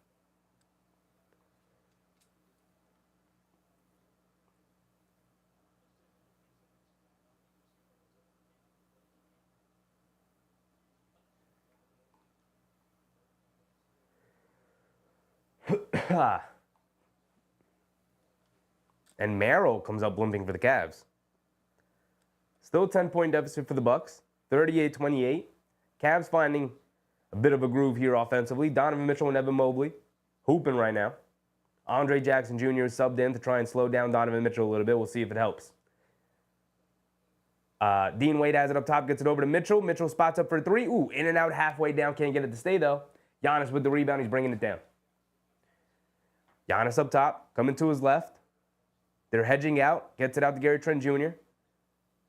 And Merrill comes up limping for the Cavs. Still 10-point deficit for the Bucks, 38-28. Cavs finding a bit of a groove here offensively. Donovan Mitchell and Evan Mobley hooping right now. Andre Jackson Jr. is subbed in to try and slow down Donovan Mitchell a little bit. We'll see if it helps. Dean Wade has it up top, gets it over to Mitchell. Mitchell spots up for a three. Ooh, in and out halfway down. Can't get it to stay, though. Giannis with the rebound. He's bringing it down. Giannis up top, coming to his left. They're hedging out. Gets it out to Gary Trent Jr.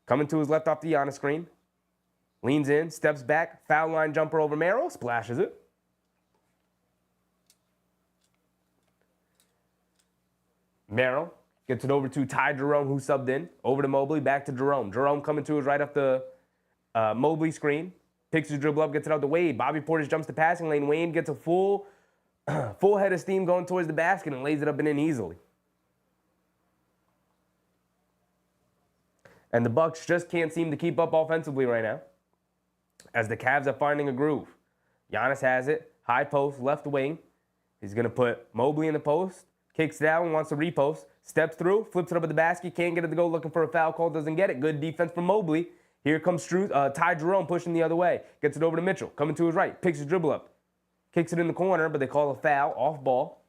Coming to his left off the Giannis screen. Leans in, steps back. Foul line jumper over Merrill. Splashes it. Merrill gets it over to Ty Jerome, who subbed in. Over to Mobley, back to Jerome. Jerome coming to his right off the Mobley screen. Picks his dribble up, gets it out to Wade. Bobby Portis jumps the passing lane. Wade gets a full head of steam going towards the basket and lays it up and in easily. And the Bucks just can't seem to keep up offensively right now as the Cavs are finding a groove. Giannis has it. High post, left wing. He's going to put Mobley in the post. Kicks it out and wants to repost. Steps through, flips it up at the basket. Can't get it to go, looking for a foul call. Doesn't get it. Good defense from Mobley. Here comes Ty Jerome pushing the other way. Gets it over to Mitchell. Coming to his right. Picks his dribble up. Kicks it in the corner, but they call a foul. Off ball.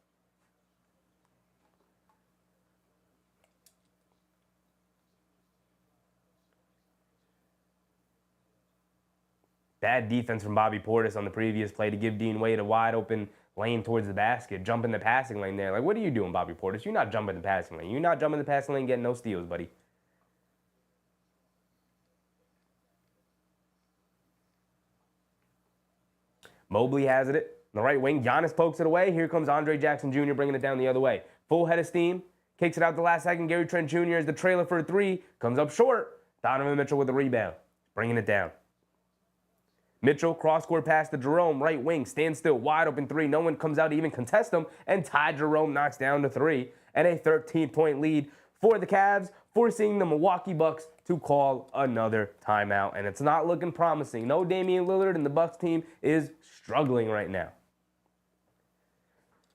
Bad defense from Bobby Portis on the previous play to give Dean Wade a wide open lane towards the basket. Jumping the passing lane there. Like, what are you doing, Bobby Portis? You're not jumping the passing lane. You're not jumping the passing lane getting no steals, buddy. Mobley has it on the right wing. Giannis pokes it away. Here comes Andre Jackson Jr. bringing it down the other way. Full head of steam. Kicks it out the last second. Gary Trent Jr. is the trailer for a three. Comes up short. Donovan Mitchell with the rebound. Bringing it down. Mitchell, cross-court pass to Jerome, right wing, stands still, wide open three. No one comes out to even contest him, and Ty Jerome knocks down the three. And a 13-point lead for the Cavs, forcing the Milwaukee Bucks to call another timeout. And it's not looking promising. No Damian Lillard, and the Bucks team is struggling right now.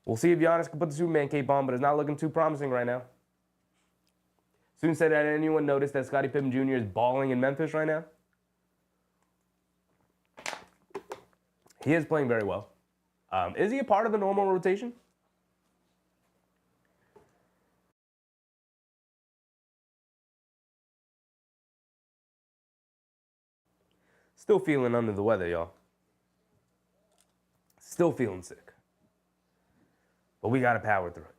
We'll see if Giannis can put the Superman cape on, but it's not looking too promising right now. Soon said, that anyone noticed that Scottie Pippen Jr. is balling in Memphis right now? He is playing very well. Is he a part of the normal rotation? Still feeling under the weather, y'all. Still feeling sick. But we got to power through it.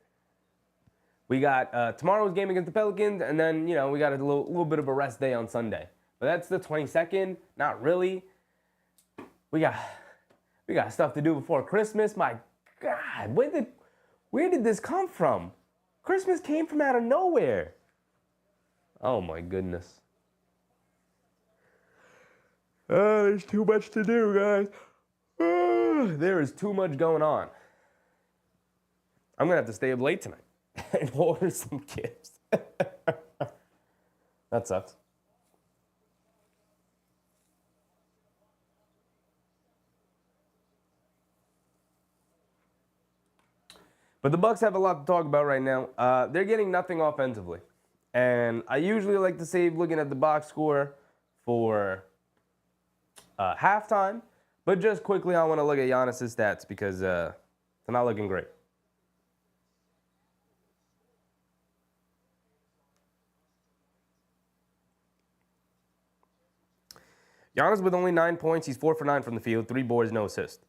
We got tomorrow's game against the Pelicans, and then, you know, we got a little bit of a rest day on Sunday. But that's the 22nd. Not really. We got stuff to do before Christmas. My God, where did this come from? Christmas came from out of nowhere. Oh, my goodness. There's too much to do, guys. There is too much going on. I'm going to have to stay up late tonight and order some gifts. That sucks. But the Bucks have a lot to talk about right now. They're getting nothing offensively. And I usually like to save looking at the box score for halftime. But just quickly, I want to look at Giannis' stats because they're not looking great. Giannis with only 9 points. He's 4 for 9 from the field, 3 boards, no assist.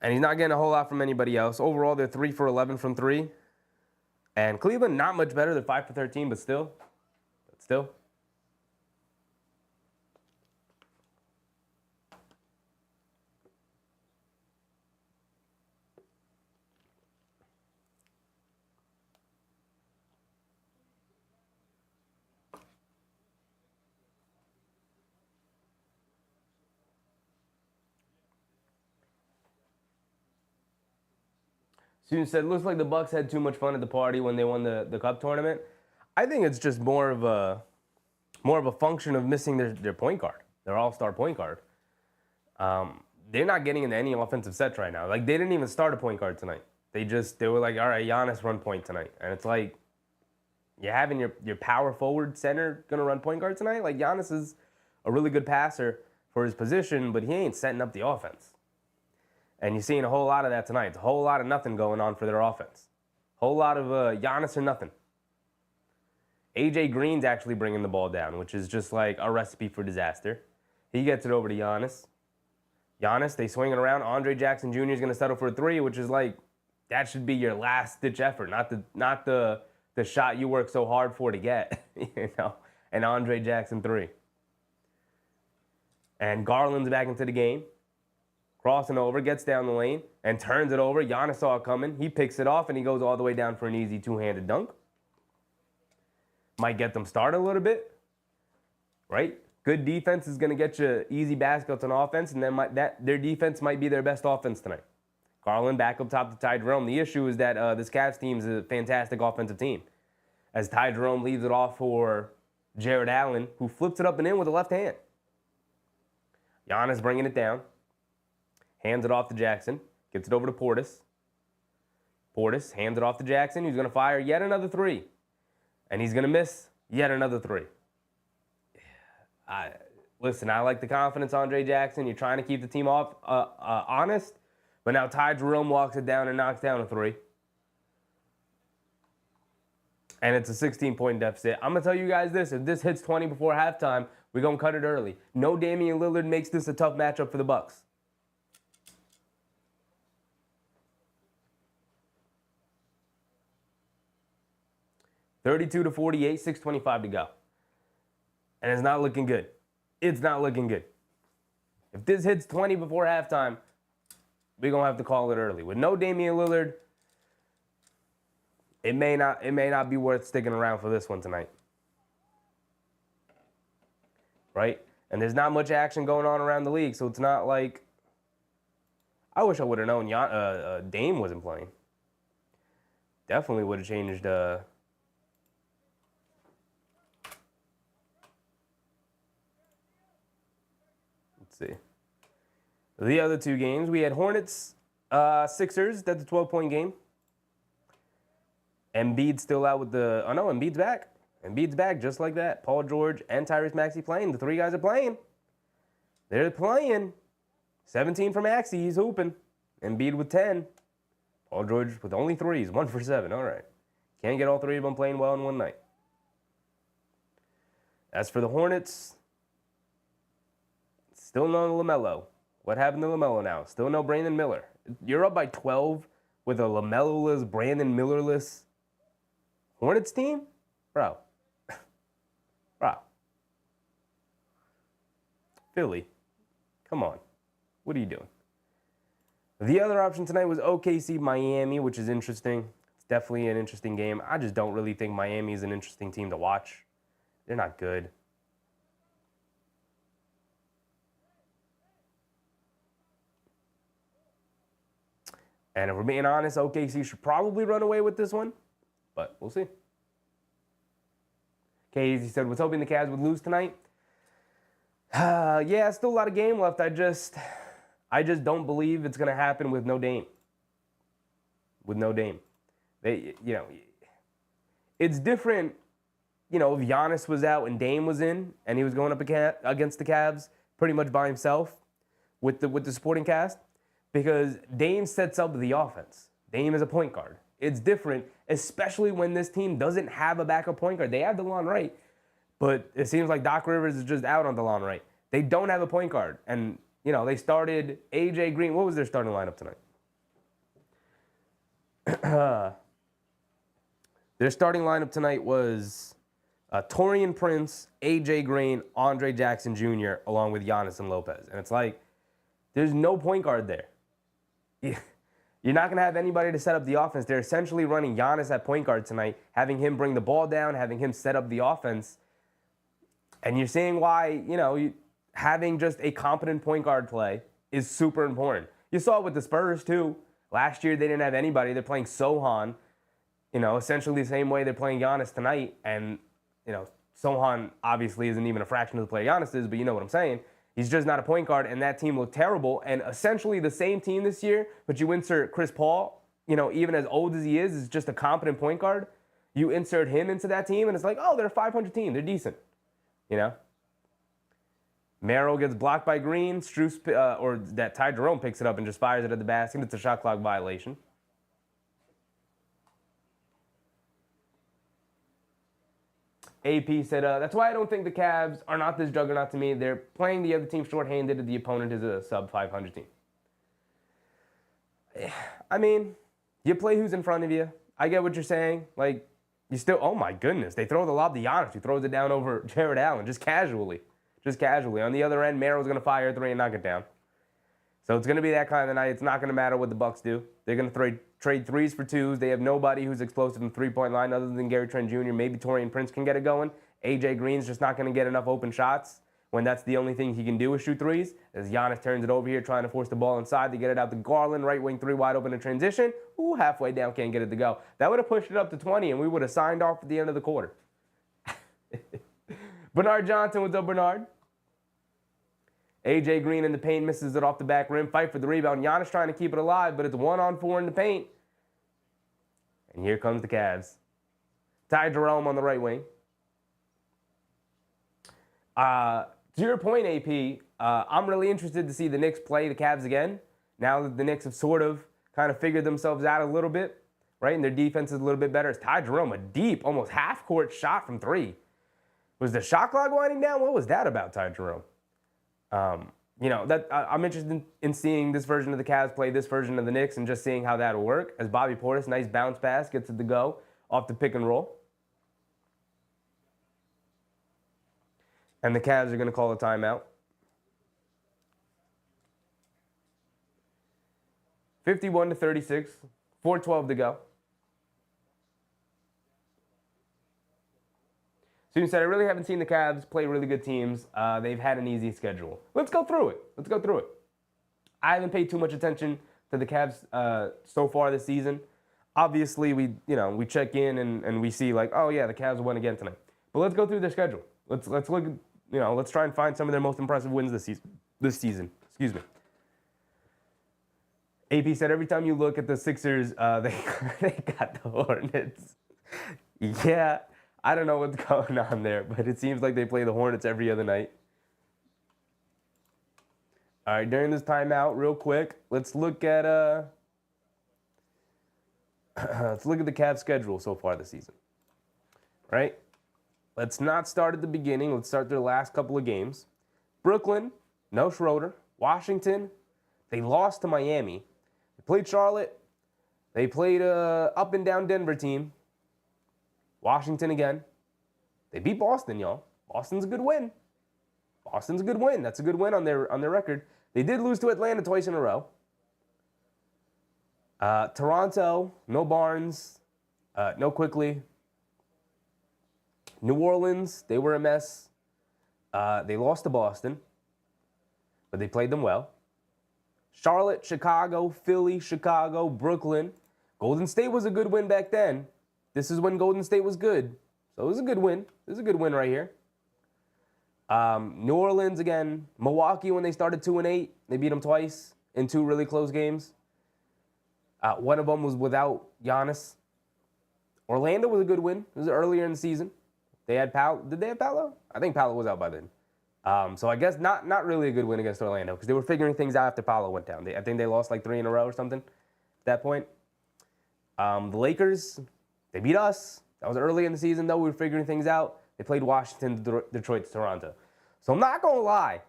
And he's not getting a whole lot from anybody else. Overall, they're 3 for 11 from 3. And Cleveland, not much better. They're 5 for 13, but still. Student said, looks like the Bucks had too much fun at the party when they won the Cup tournament. I think it's just more of a function of missing their point guard, their all-star point guard. They're not getting into any offensive sets right now. Like, they didn't even start a point guard tonight. They were like, all right, Giannis run point tonight. And it's like, you're having your power forward center going to run point guard tonight? Like, Giannis is a really good passer for his position, but he ain't setting up the offense. And you're seeing a whole lot of that tonight. It's a whole lot of nothing going on for their offense. Whole lot of Giannis or nothing. AJ Green's actually bringing the ball down, which is just like a recipe for disaster. He gets it over to Giannis. Giannis, they swing it around. Andre Jackson Jr. is going to settle for a 3, which is like, that should be your last-ditch effort, not the shot you work so hard for to get, you know, an Andre Jackson 3. And Garland's back into the game. Crossing over, gets down the lane, and turns it over. Giannis saw it coming. He picks it off, and he goes all the way down for an easy two-handed dunk. Might get them started a little bit, right? Good defense is going to get you easy baskets on offense, and then their defense might be their best offense tonight. Garland back up top to Ty Jerome. The issue is that this Cavs team is a fantastic offensive team. As Ty Jerome leaves it off for Jared Allen, who flips it up and in with the left hand. Giannis bringing it down. Hands it off to Jackson. Gets it over to Portis. Portis hands it off to Jackson, who's going to fire yet another 3. And he's going to miss yet another 3. Listen, I like the confidence, Andre Jackson. You're trying to keep the team honest. But now Ty Jerome walks it down and knocks down a 3. And it's a 16-point deficit. I'm going to tell you guys this. If this hits 20 before halftime, we're going to cut it early. No Damian Lillard makes this a tough matchup for the Bucks. (32 to 48, 6:25 to go. And it's not looking good. It's not looking good. If this hits 20 before halftime, we're going to have to call it early. With no Damian Lillard, it may not be worth sticking around for this one tonight. Right? And there's not much action going on around the league, so it's not like... I wish I would have known Dame wasn't playing. Definitely would have changed... see. The other two games, we had Hornets, Sixers. That's a 12-point game. Embiid's still out with the... Oh, no, Embiid's back. Embiid's back just like that. Paul George and Tyrese Maxey playing. The three guys are playing. They're playing. 17 for Maxey. He's hooping. Embiid with 10. Paul George with only threes. 1 for 7. All right. Can't get all three of them playing well in one night. As for the Hornets, still no LaMelo. What happened to LaMelo now? Still no Brandon Miller. You're up by 12 with a LaMelo-less, Brandon Miller-less Hornets team? Bro. Bro. Philly. Come on. What are you doing? The other option tonight was OKC Miami, which is interesting. It's definitely an interesting game. I just don't really think Miami is an interesting team to watch. They're not good. And if we're being honest, OKC should probably run away with this one, but we'll see. Casey said, was hoping the Cavs would lose tonight. Yeah, still a lot of game left. I just don't believe it's going to happen with no Dame. With no Dame. It's different, if Giannis was out and Dame was in and he was going up against the Cavs pretty much by himself with the supporting cast, because Dame sets up the offense. Dame is a point guard. It's different, especially when this team doesn't have a backup point guard. They have DeLon Wright, but it seems like Doc Rivers is just out on DeLon Wright. They don't have a point guard. And, they started A.J. Green. What was their starting lineup tonight? Their starting lineup tonight was Taurean Prince, A.J. Green, Andre Jackson Jr., along with Giannis and Lopez. And it's like, there's no point guard there. You're not going to have anybody to set up the offense. They're essentially running Giannis at point guard tonight, having him bring the ball down, having him set up the offense. And you're seeing why, having just a competent point guard play is super important. You saw it with the Spurs, too. Last year, they didn't have anybody. They're playing Sohan, essentially the same way they're playing Giannis tonight. And, Sohan obviously isn't even a fraction of the player Giannis is, but you know what I'm saying. He's just not a point guard, and that team looked terrible. And essentially the same team this year, but you insert Chris Paul, even as old as he is just a competent point guard. You insert him into that team, and it's like, oh, they're a 500 team. They're decent, Merrill gets blocked by Green. Strus, or that Ty Jerome picks it up and just fires it at the basket. It's a shot clock violation. AP said, that's why I don't think the Cavs are not this juggernaut to me. They're playing the other team shorthanded, and the opponent is a sub-500 team. I mean, you play who's in front of you. I get what you're saying. Like, you still, oh my goodness, they throw the lob to Giannis, who throws it down over Jared Allen, just casually. Just casually. On the other end, Merrill's going to fire a three and knock it down. So it's going to be that kind of night. It's not going to matter what the Bucks do. They're going to trade threes for twos. They have nobody who's explosive in the three-point line other than Gary Trent Jr. Maybe Taurean Prince can get it going. A.J. Green's just not going to get enough open shots when that's the only thing he can do is shoot threes. As Giannis turns it over here, trying to force the ball inside to get it out to Garland. Right wing three wide open in transition. Ooh, halfway down, can't get it to go. That would have pushed it up to 20, and we would have signed off at the end of the quarter. Bernard Johnson, what's up, Bernard? A.J. Green in the paint, misses it off the back rim. Fight for the rebound. Giannis trying to keep it alive, but it's 1-on-4 in the paint. And here comes the Cavs. Ty Jerome on the right wing. To your point, AP, I'm really interested to see the Knicks play the Cavs again. Now that the Knicks have sort of kind of figured themselves out a little bit, right? And their defense is a little bit better. It's Ty Jerome, a deep, almost half-court shot from three. Was the shot clock winding down? What was that about, Ty Jerome? I'm interested in seeing this version of the Cavs play this version of the Knicks and just seeing how that'll work. As Bobby Portis, nice bounce pass, gets it to go off the pick and roll. And the Cavs are going to call a timeout. 51-36, 4:12 to go. Student said, I really haven't seen the Cavs play really good teams. They've had an easy schedule. Let's go through it. I haven't paid too much attention to the Cavs so far this season. Obviously, we check in and we see like, oh yeah, the Cavs won again tonight. But let's go through their schedule. Let's look, let's try and find some of their most impressive wins this this season. Excuse me. AP said every time you look at the Sixers, they got the Hornets. Yeah, I don't know what's going on there, but it seems like they play the Hornets every other night. All right, during this timeout, real quick, let's look at the Cavs schedule so far this season. Right? Let's not start at the beginning. Let's start their last couple of games. Brooklyn, no Schroeder. Washington, they lost to Miami. They played Charlotte. They played a up and down Denver team. Washington again. They beat Boston, y'all. Boston's a good win. Boston's a good win. That's a good win on their record. They did lose to Atlanta twice in a row. Toronto, no Barnes, no Quickly. New Orleans, they were a mess. They lost to Boston, but they played them well. Charlotte, Chicago, Philly, Chicago, Brooklyn. Golden State was a good win back then. This is when Golden State was good. So it was a good win. This is a good win right here. New Orleans again. Milwaukee, when they started 2-8, they beat them twice in 2 really close games. One of them was without Giannis. Orlando was a good win. It was earlier in the season. They had Paolo. Did they have Paolo? I think Paolo was out by then. So I guess not really a good win against Orlando because they were figuring things out after Paolo went down. I think they lost like 3 in a row or something at that point. The Lakers, they beat us. That was early in the season, though. We were figuring things out. They played Washington, Detroit, Toronto. So I'm not going to lie.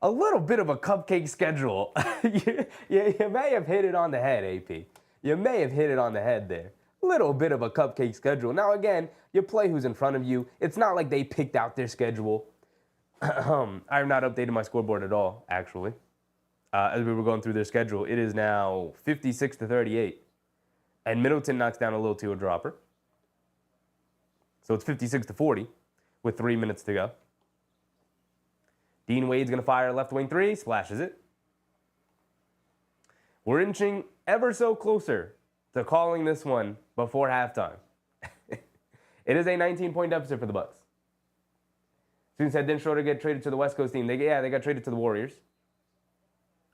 A little bit of a cupcake schedule. you may have hit it on the head, AP. You may have hit it on the head there. A little bit of a cupcake schedule. Now, again, you play who's in front of you. It's not like they picked out their schedule. I have not updated my scoreboard at all, actually. As we were going through their schedule, it is now 56-38. And Middleton knocks down a little teardropper. So it's 56-40 with 3 minutes to go. Dean Wade's going to fire a left wing 3, splashes it. We're inching ever so closer to calling this one before halftime. It is a 19-point deficit for the Bucks. Student said, didn't Schroeder get traded to the West Coast team? They got traded to the Warriors.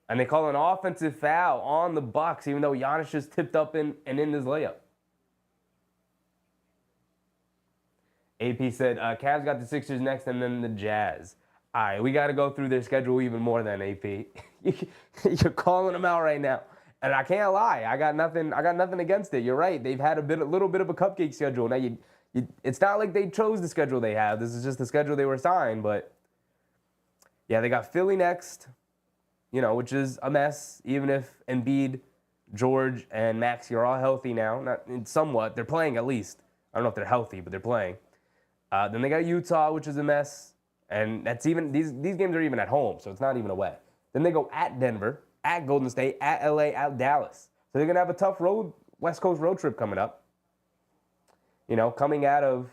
And they call an offensive foul on the Bucks, even though Giannis just tipped up in his layup. AP said, Cavs got the Sixers next and then the Jazz. All right, we got to go through their schedule even more than AP. You're calling them out right now. And I can't lie. I got nothing against it. You're right. They've had a little bit of a cupcake schedule. Now, it's not like they chose the schedule they have. This is just the schedule they were assigned. But, yeah, they got Philly next, which is a mess, even if Embiid, George, and Maxey are all healthy now. Not somewhat. They're playing at least. I don't know if they're healthy, but they're playing. Then they got Utah, which is a mess. And that's even these games are even at home, so it's not even away. Then they go at Denver, at Golden State, at LA, at Dallas. So they're going to have a tough West Coast road trip coming up. Coming out of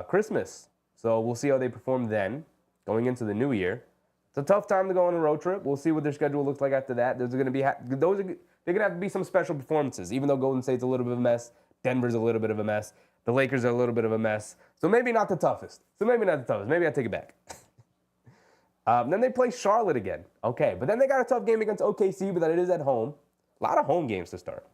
Christmas. So we'll see how they perform then, going into the new year. It's a tough time to go on a road trip. We'll see what their schedule looks like after that. They're going to have to be some special performances, even though Golden State's a little bit of a mess. Denver's a little bit of a mess. The Lakers are a little bit of a mess. So maybe not the toughest. Maybe I take it back. Then they play Charlotte again. Okay, but then they got a tough game against OKC, but then it is at home. A lot of home games to start.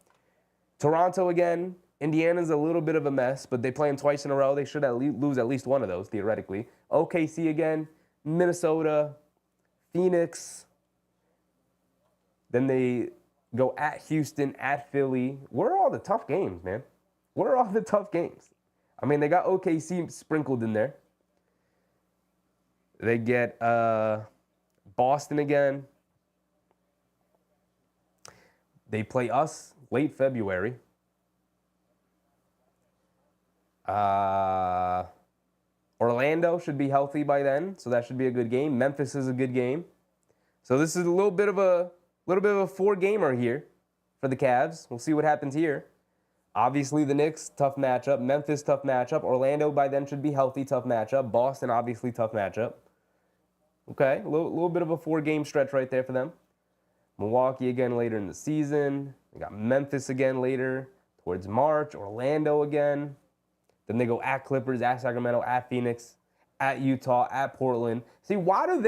Toronto again. Indiana's a little bit of a mess, but they play them twice in a row. They should lose at least one of those, theoretically. OKC again. Minnesota. Phoenix. Then they go at Houston, at Philly. Where are all the tough games, man? What are all the tough games? I mean, they got OKC sprinkled in there. They get Boston again. They play us late February. Orlando should be healthy by then, so that should be a good game. Memphis is a good game. So this is a little bit of a 4-gamer here for the Cavs. We'll see what happens here. Obviously, the Knicks, tough matchup. Memphis, tough matchup. Orlando, by then, should be healthy, tough matchup. Boston, obviously, tough matchup. Okay, a little bit of a 4-game stretch right there for them. Milwaukee again later in the season. They got Memphis again later towards March. Orlando again. Then they go at Clippers, at Sacramento, at Phoenix, at Utah, at Portland. See, why do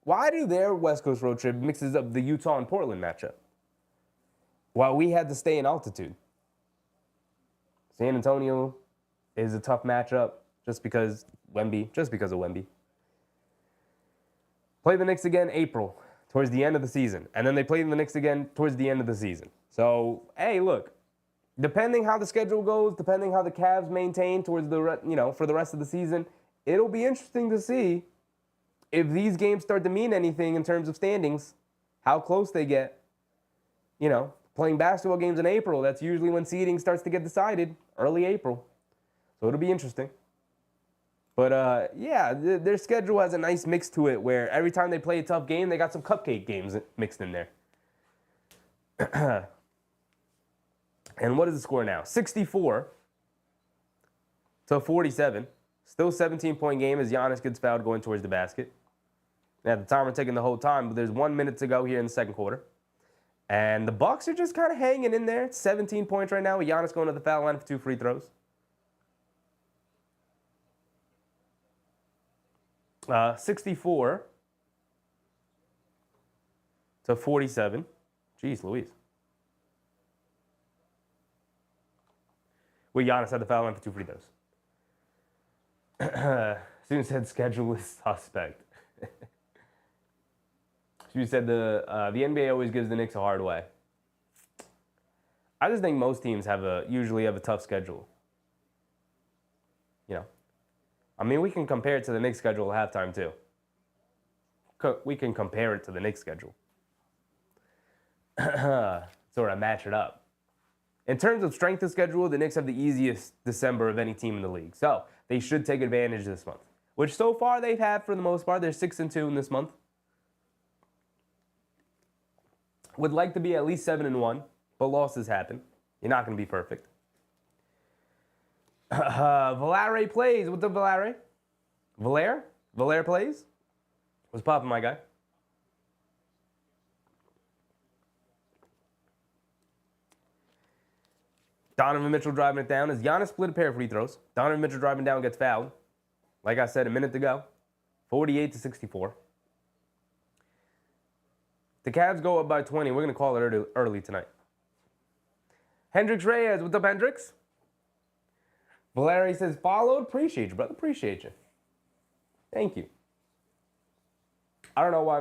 Why do their West Coast road trip mixes up the Utah and Portland matchup? While we had to stay in altitude. San Antonio is a tough matchup just because of Wemby. Play the Knicks again April, towards the end of the season. And then they play the Knicks again towards the end of the season. So, hey, look, depending how the schedule goes, depending how the Cavs maintain towards for the rest of the season, it'll be interesting to see if these games start to mean anything in terms of standings, how close they get. Playing basketball games in April, that's usually when seeding starts to get decided, early April. So it'll be interesting. But, their schedule has a nice mix to it where every time they play a tough game, they got some cupcake games mixed in there. And what is the score now? 64-47. Still 17-point game as Giannis gets fouled going towards the basket. Now, the timer taking the whole time, but there's 1 minute to go here in the second quarter. And the Bucks are just kind of hanging in there. It's 17 points right now with Giannis going to the foul line for 2 free throws. 64-47. Jeez Louise. With Giannis at the foul line for 2 free throws. Student said schedule is suspect. She said the NBA always gives the Knicks a hard way. I just think most teams usually have a tough schedule. We can compare it to the Knicks schedule at halftime too. We can compare it to the Knicks schedule. Sort of match it up. In terms of strength of schedule, the Knicks have the easiest December of any team in the league. So they should take advantage this month, which so far they've had for the most part. They're 6-2 in this month. Would like to be at least 7-1, but losses happen. You're not going to be perfect. Valare plays. What's up, Valare? Valare plays? What's poppin', my guy? Donovan Mitchell driving it down as Giannis split a pair of free throws. Donovan Mitchell driving down gets fouled. Like I said, a minute to go. 48-64. The Cavs go up by 20. We're going to call it early tonight. Hendrix Reyes. What's up, Hendrix? Valerie says, followed. Appreciate you, brother. Appreciate you. Thank you. I don't know why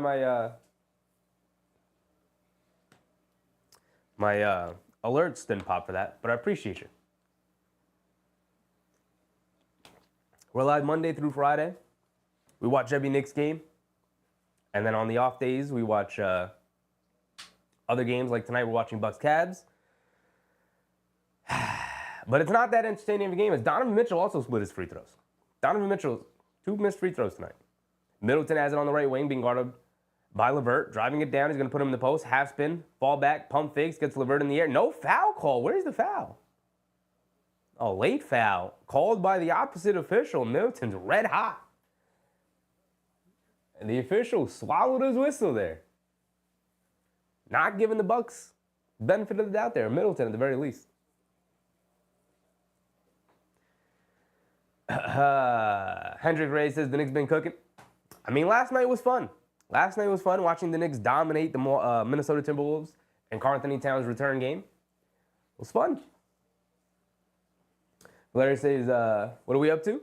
my alerts didn't pop for that, but I appreciate you. We're live Monday through Friday. We watch every Knicks game. And then on the off days, we watch other games. Like tonight, we're watching Bucks Cavs. But it's not that entertaining of a game as Donovan Mitchell also split his free throws. Donovan Mitchell, 2 missed free throws tonight. Middleton has it on the right wing, being guarded by LeVert. Driving it down, he's going to put him in the post. Half spin, fall back, pump fakes, gets LeVert in the air. No foul call. Where's the foul? Oh, late foul. Called by the opposite official. Middleton's red hot. And the official swallowed his whistle there. Not giving the Bucks benefit of the doubt there. Middleton at the very least. Hendrick Ray says the Knicks been cooking. Last night was fun. Last night was fun watching the Knicks dominate the Minnesota Timberwolves and Karl Anthony Towns' return game. It was fun. Larry says, what are we up to?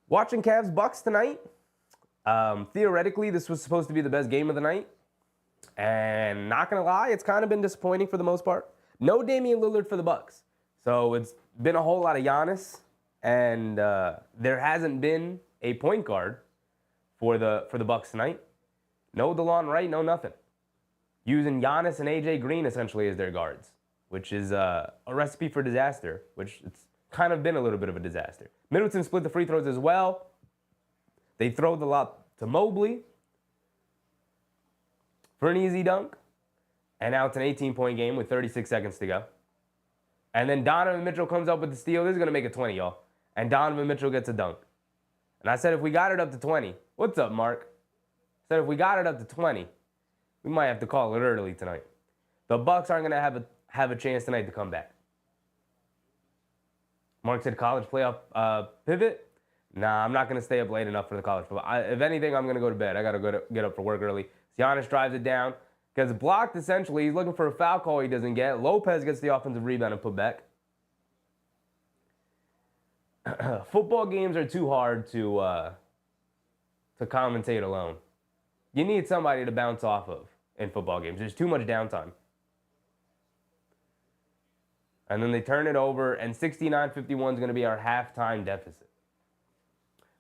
Watching Cavs Bucks tonight. Theoretically, this was supposed to be the best game of the night. And not going to lie, it's kind of been disappointing for the most part. No Damian Lillard for the Bucks. So it's been a whole lot of Giannis. And there hasn't been a point guard for the Bucks tonight. No DeLon Wright, no nothing. Using Giannis and AJ Green essentially as their guards, which is a recipe for disaster, which it's kind of been a little bit of a disaster. Middleton split the free throws as well. They throw the lob to Mobley for an easy dunk. And now it's an 18-point game with 36 seconds to go. And then Donovan Mitchell comes up with the steal. This is going to make it 20, y'all. And Donovan Mitchell gets a dunk. And I said if we got it up to 20, what's up, Mark? I said if we got it up to 20, we might have to call it early tonight. The Bucks aren't going to have a chance tonight to come back. Mark said college playoff pivot. Nah, I'm not going to stay up late enough for the college football. If anything, I'm going to go to bed. I got to get up for work early. Giannis drives it down. Gets blocked, essentially. He's looking for a foul call he doesn't get. Lopez gets the offensive rebound and put back. Football games are too hard to commentate alone. You need somebody to bounce off of in football games. There's too much downtime. And then they turn it over, and 69-51 is going to be our halftime deficit.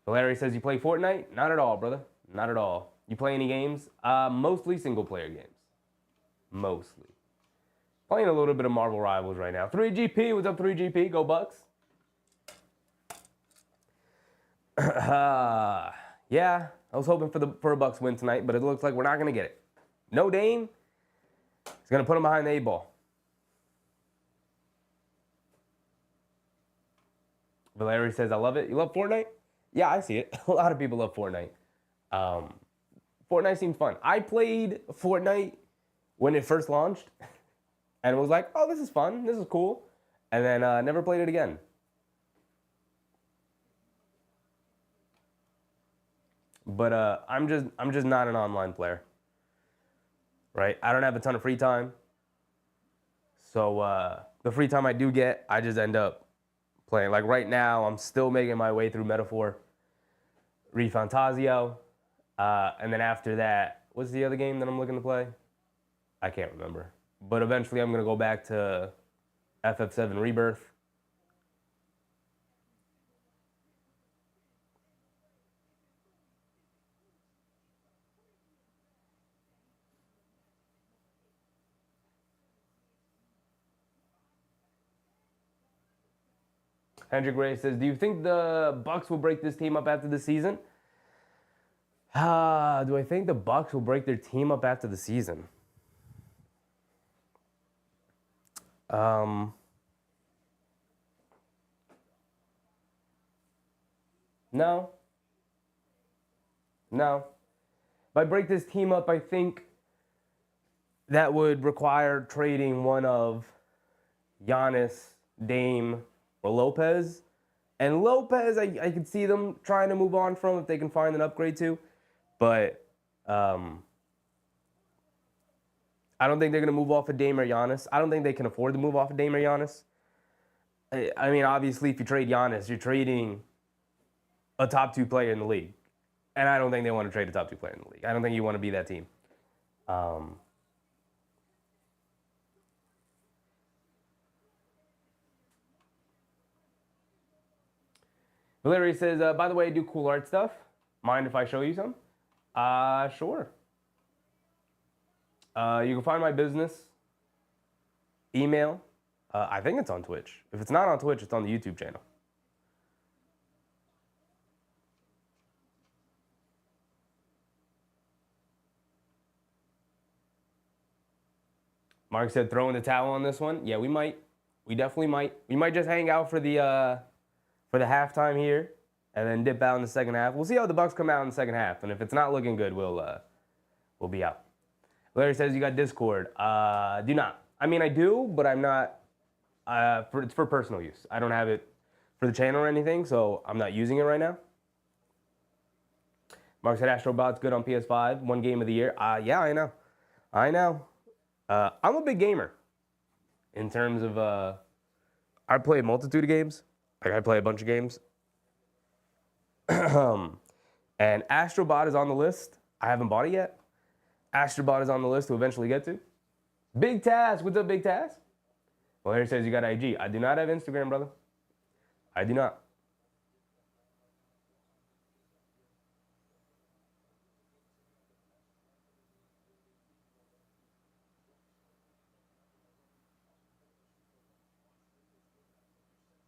Larry says, you play Fortnite? Not at all, brother. Not at all. You play any games? Mostly single-player games. Mostly. Playing a little bit of Marvel Rivals right now. 3GP, what's up, 3GP? Go Bucks. Yeah, I was hoping for a Bucks win tonight, but it looks like we're not going to get it. No Dame. He's going to put him behind the 8 ball. Valeri says, I love it. You love Fortnite? Yeah, I see it. A lot of people love Fortnite. Fortnite seems fun. I played Fortnite when it first launched, and it was like, oh, this is fun. This is cool. And then never played it again. But I'm just not an online player, right? I don't have a ton of free time. So the free time I do get, I just end up playing. Like right now, I'm still making my way through Metaphor, ReFantasio, and then after that, what's the other game that I'm looking to play? I can't remember. But eventually I'm going to go back to FF7 Rebirth. Hendrick Ray says, do you think the Bucks will break this team up after the season? Do I think the Bucks will break their team up after the season? No. No. If I break this team up, I think that would require trading one of Giannis, Dame, or Lopez. And Lopez, I could see them trying to move on from if they can find an upgrade to. But I don't think they're going to move off of Dame or Giannis. I don't think they can afford to move off of Dame or Giannis. I mean, obviously, if you trade Giannis, you're trading a top 2 player in the league. And I don't think they want to trade a top 2 player in the league. I don't think you want to be that team. Valerie says, by the way, I do cool art stuff. Mind if I show you some? Sure. You can find my business email. I think it's on Twitch. If it's not on Twitch, it's on the YouTube channel. Mark said, throwing the towel on this one. Yeah, we might. We definitely might. We might just hang out for the halftime here, and then dip out in the second half. We'll see how the Bucks come out in the second half, and if it's not looking good, we'll be out. Larry says you got Discord. Do not. I mean, I do, but I'm not. It's for personal use. I don't have it for the channel or anything, so I'm not using it right now. Mark said Astrobot's good on PS5. 1 game of the year. Yeah, I know. I know. I'm a big gamer. In terms of, I play a multitude of games. Like, I play a bunch of games. And Astrobot is on the list. I haven't bought it yet. Astrobot is on the list to eventually get to. Big Taz. What's up, Big Taz? Well, here it says you got IG. I do not have Instagram, brother. I do not.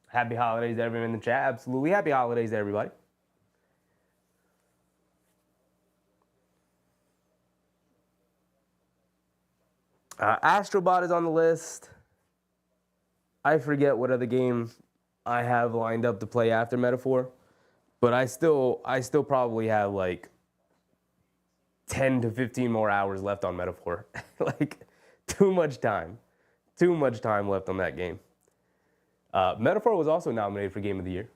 Happy holidays to everyone in the chat. Absolutely. Happy holidays to everybody. Astrobot is on the list. I forget what other games I have lined up to play after Metaphor, but I still probably have like 10 to 15 more hours left on Metaphor. Like, too much time left on that game. Metaphor was also nominated for Game of the Year.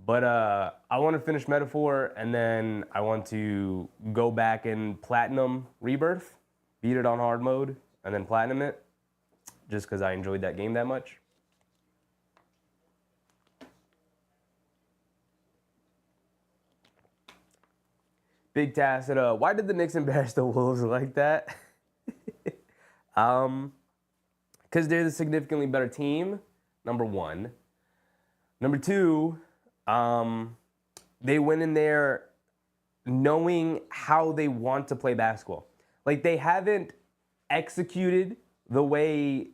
But I want to finish Metaphor, and then I want to go back and Platinum Rebirth, beat it on hard mode, and then Platinum it, just because I enjoyed that game that much. Big Tacit, why did the Knicks embarrass the Wolves like that? Because they're the significantly better team, number one. Number two, they went in there knowing how they want to play basketball. Like, they haven't executed the way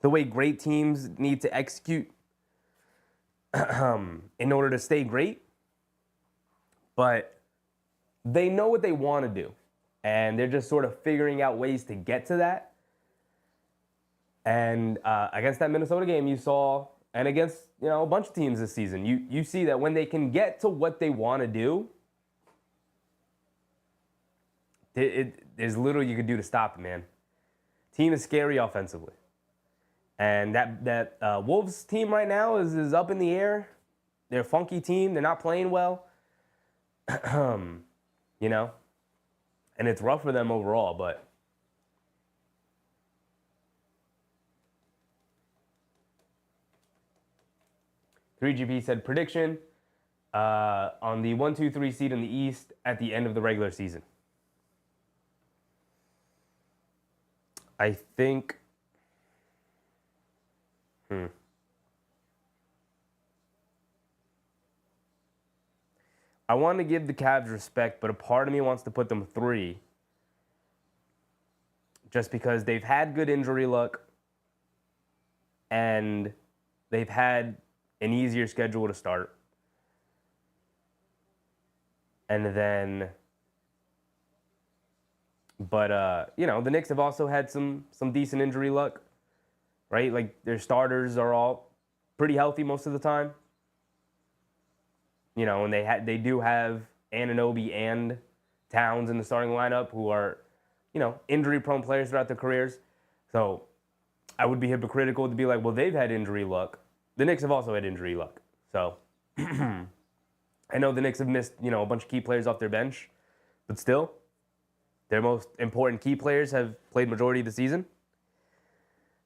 great teams need to execute in order to stay great. But they know what they want to do, and they're just sort of figuring out ways to get to that. And against that Minnesota game, you saw, and against a bunch of teams this season, you see that when they can get to what they want to do, there's little you could do to stop it, man. Team is scary offensively, and that Wolves team right now is up in the air. They're a funky team. They're not playing well. And it's rough for them overall, but $3GP said prediction on the 1, 2, 3 seed in the East at the end of the regular season. I think. I want to give the Cavs respect, but a part of me wants to put them 3. Just because they've had good injury luck and they've had an easier schedule to start. And then, but the Knicks have also had some decent injury luck, right? Like, their starters are all pretty healthy most of the time. And they do have Anunoby and Towns in the starting lineup, who are, injury-prone players throughout their careers. So I would be hypocritical to be like, well, they've had injury luck. The Knicks have also had injury luck. So I know the Knicks have missed, a bunch of key players off their bench, but still, their most important key players have played majority of the season.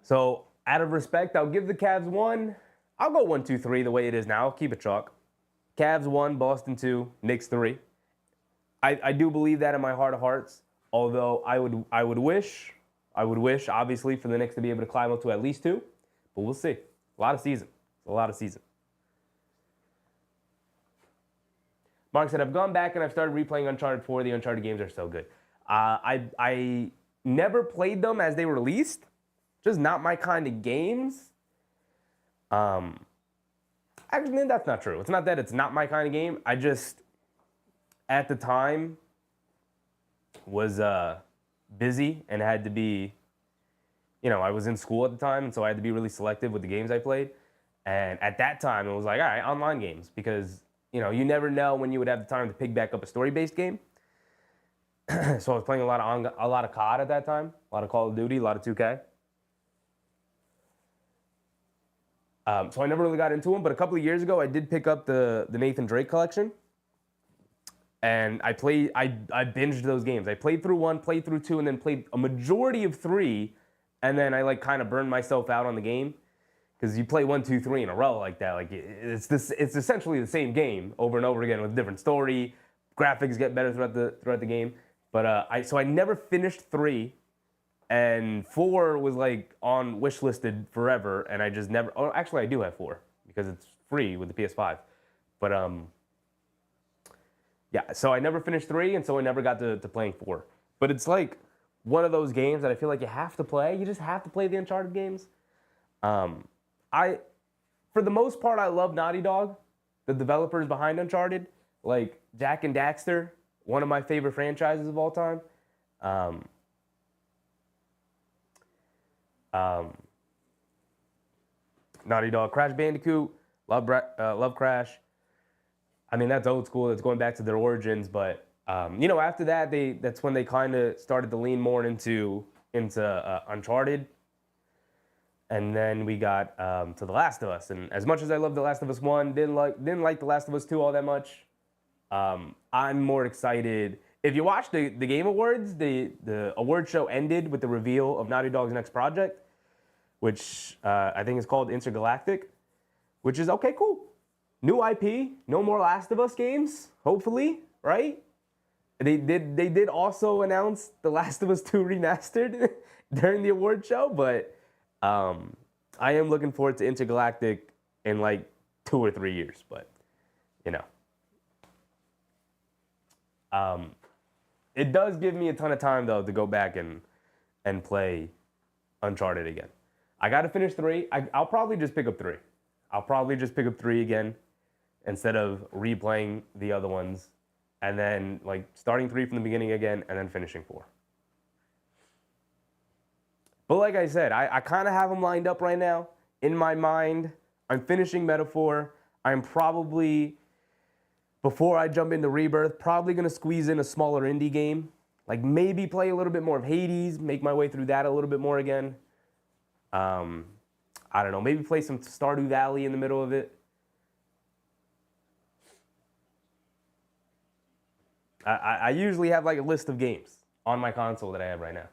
So out of respect, I'll give the Cavs 1. I'll go 1, 2, 3 the way it is now. I'll keep it chalk. Cavs 1, Boston 2, Knicks 3. I do believe that in my heart of hearts. Although I would wish, obviously, for the Knicks to be able to climb up to at least 2. But we'll see. A lot of season. Mark said, I've gone back and I've started replaying Uncharted 4. The Uncharted games are so good. I never played them as they were released. Just not my kind of games. Actually, that's not true. It's not that it's not my kind of game. I just, at the time, was busy and had to be, I was in school at the time, and so I had to be really selective with the games I played. And at that time, it was like, all right, online games, because, you never know when you would have the time to pick back up a story-based game. So I was playing a lot of COD at that time, a lot of Call of Duty, a lot of 2K. So I never really got into them, but a couple of years ago, I did pick up the Nathan Drake collection, and I binged those games. I played through 1, played through 2, and then played a majority of 3, and then I kind of burned myself out on the game, because you play 1, 2, 3 in a row like that. Like, it's essentially the same game over and over again with a different story. Graphics get better throughout the game, but I never finished 3. And 4 was on wish listed forever, and I just never. Oh, actually, I do have 4 because it's free with the PS5. But yeah. So I never finished 3, and so I never got to playing 4. But it's one of those games that I feel like you have to play. You just have to play the Uncharted games. For the most part, I love Naughty Dog, the developers behind Uncharted. Like Jak and Daxter, one of my favorite franchises of all time. Naughty Dog, Crash Bandicoot, love Crash. I mean, that's old school. That's going back to their origins. But after that, that's when they kind of started to lean more into Uncharted. And then we got to The Last of Us. And as much as I love The Last of Us 1, didn't like The Last of Us 2 all that much. I'm more excited. If you watch the Game Awards, the award show ended with the reveal of Naughty Dog's next project, which I think is called Intergalactic, which is okay, cool. New IP, no more Last of Us games, hopefully, right? They did also announce The Last of Us 2 remastered during the award show, but I am looking forward to Intergalactic in like 2 or 3 years, but you know. It does give me a ton of time though to go back and play Uncharted again. I got to finish 3. I'll probably just pick up 3. I'll probably just pick up 3 again instead of replaying the other ones, and then like starting 3 from the beginning again and then finishing 4. But like I said, I kind of have them lined up right now in my mind. I'm finishing Metaphor. I'm probably, before I jump into Rebirth, probably going to squeeze in a smaller indie game. Like maybe play a little bit more of Hades, make my way through that a little bit more again. I don't know, maybe play some Stardew Valley in the middle of it. I usually have like a list of games on my console that I have right now.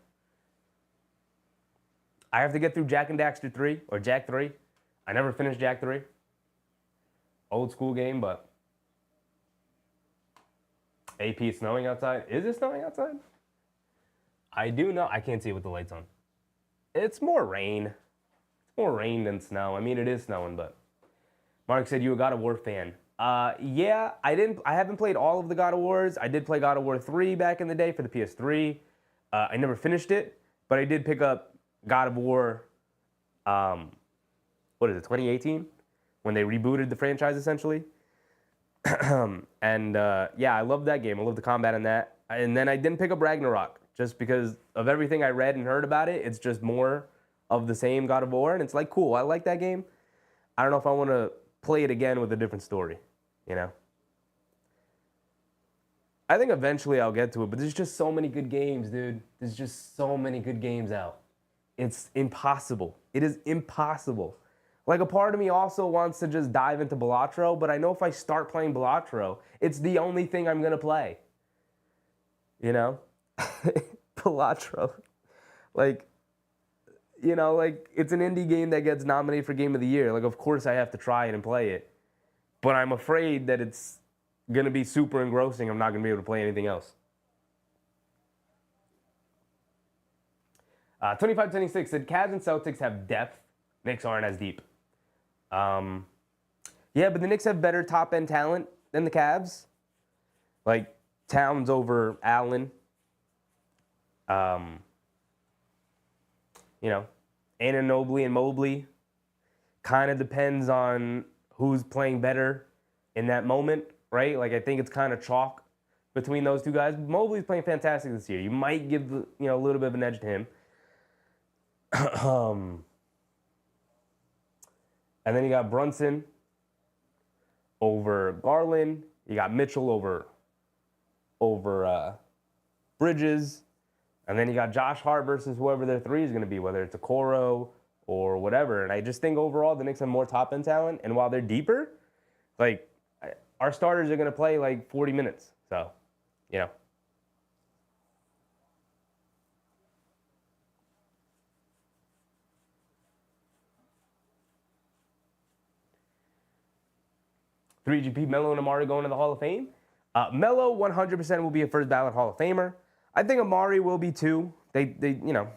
I have to get through Jak and Daxter 3, or Jak 3. I never finished Jak 3. Old school game, but AP, it's snowing outside. Is it snowing outside? I do know. I can't see it with the lights on. It's more rain. It's more rain than snow. I mean, it is snowing, but Mark said you a God of War fan. Yeah, I haven't played all of the God of Wars. I did play God of War 3 back in the day for the PS3. I never finished it, but I did pick up God of War, what is it, 2018? When they rebooted the franchise, essentially. And yeah, I love that game. I love the combat in that. And then I didn't pick up Ragnarok, just because of everything I read and heard about it. It's just more of the same God of War, and it's like, cool, I like that game. I don't know if I want to play it again with a different story, you know? I think eventually I'll get to it, but there's just so many good games, dude. There's just so many good games out. It's impossible. It is impossible. Like, a part of me also wants to just dive into Balatro, but I know if I start playing Balatro, it's the only thing I'm going to play. You know? Balatro. Like, you know, like, it's an indie game that gets nominated for Game of the Year. Like, of course I have to try it and play it. But I'm afraid that it's going to be super engrossing. I'm not going to be able to play anything else. 2526 said, Cavs and Celtics have depth. Knicks aren't as deep. Yeah, but the Knicks have better top-end talent than the Cavs. Like, Towns over Allen. You know, Anunoby and Mobley. Kind of depends on who's playing better in that moment, right? Like, I think it's kind of chalk between those two guys. Mobley's playing fantastic this year. You might give, you know, a little bit of an edge to him. And then you got Brunson over Garland. You got Mitchell over Bridges. And then you got Josh Hart versus whoever their 3 is going to be, whether it's Okoro or whatever. And I just think overall the Knicks have more top-end talent. And while they're deeper, like, our starters are going to play like 40 minutes. So, you know. $3GP, Melo and Amari going to the Hall of Fame. Melo 100% will be a first ballot Hall of Famer. I think Amari will be too. They you know,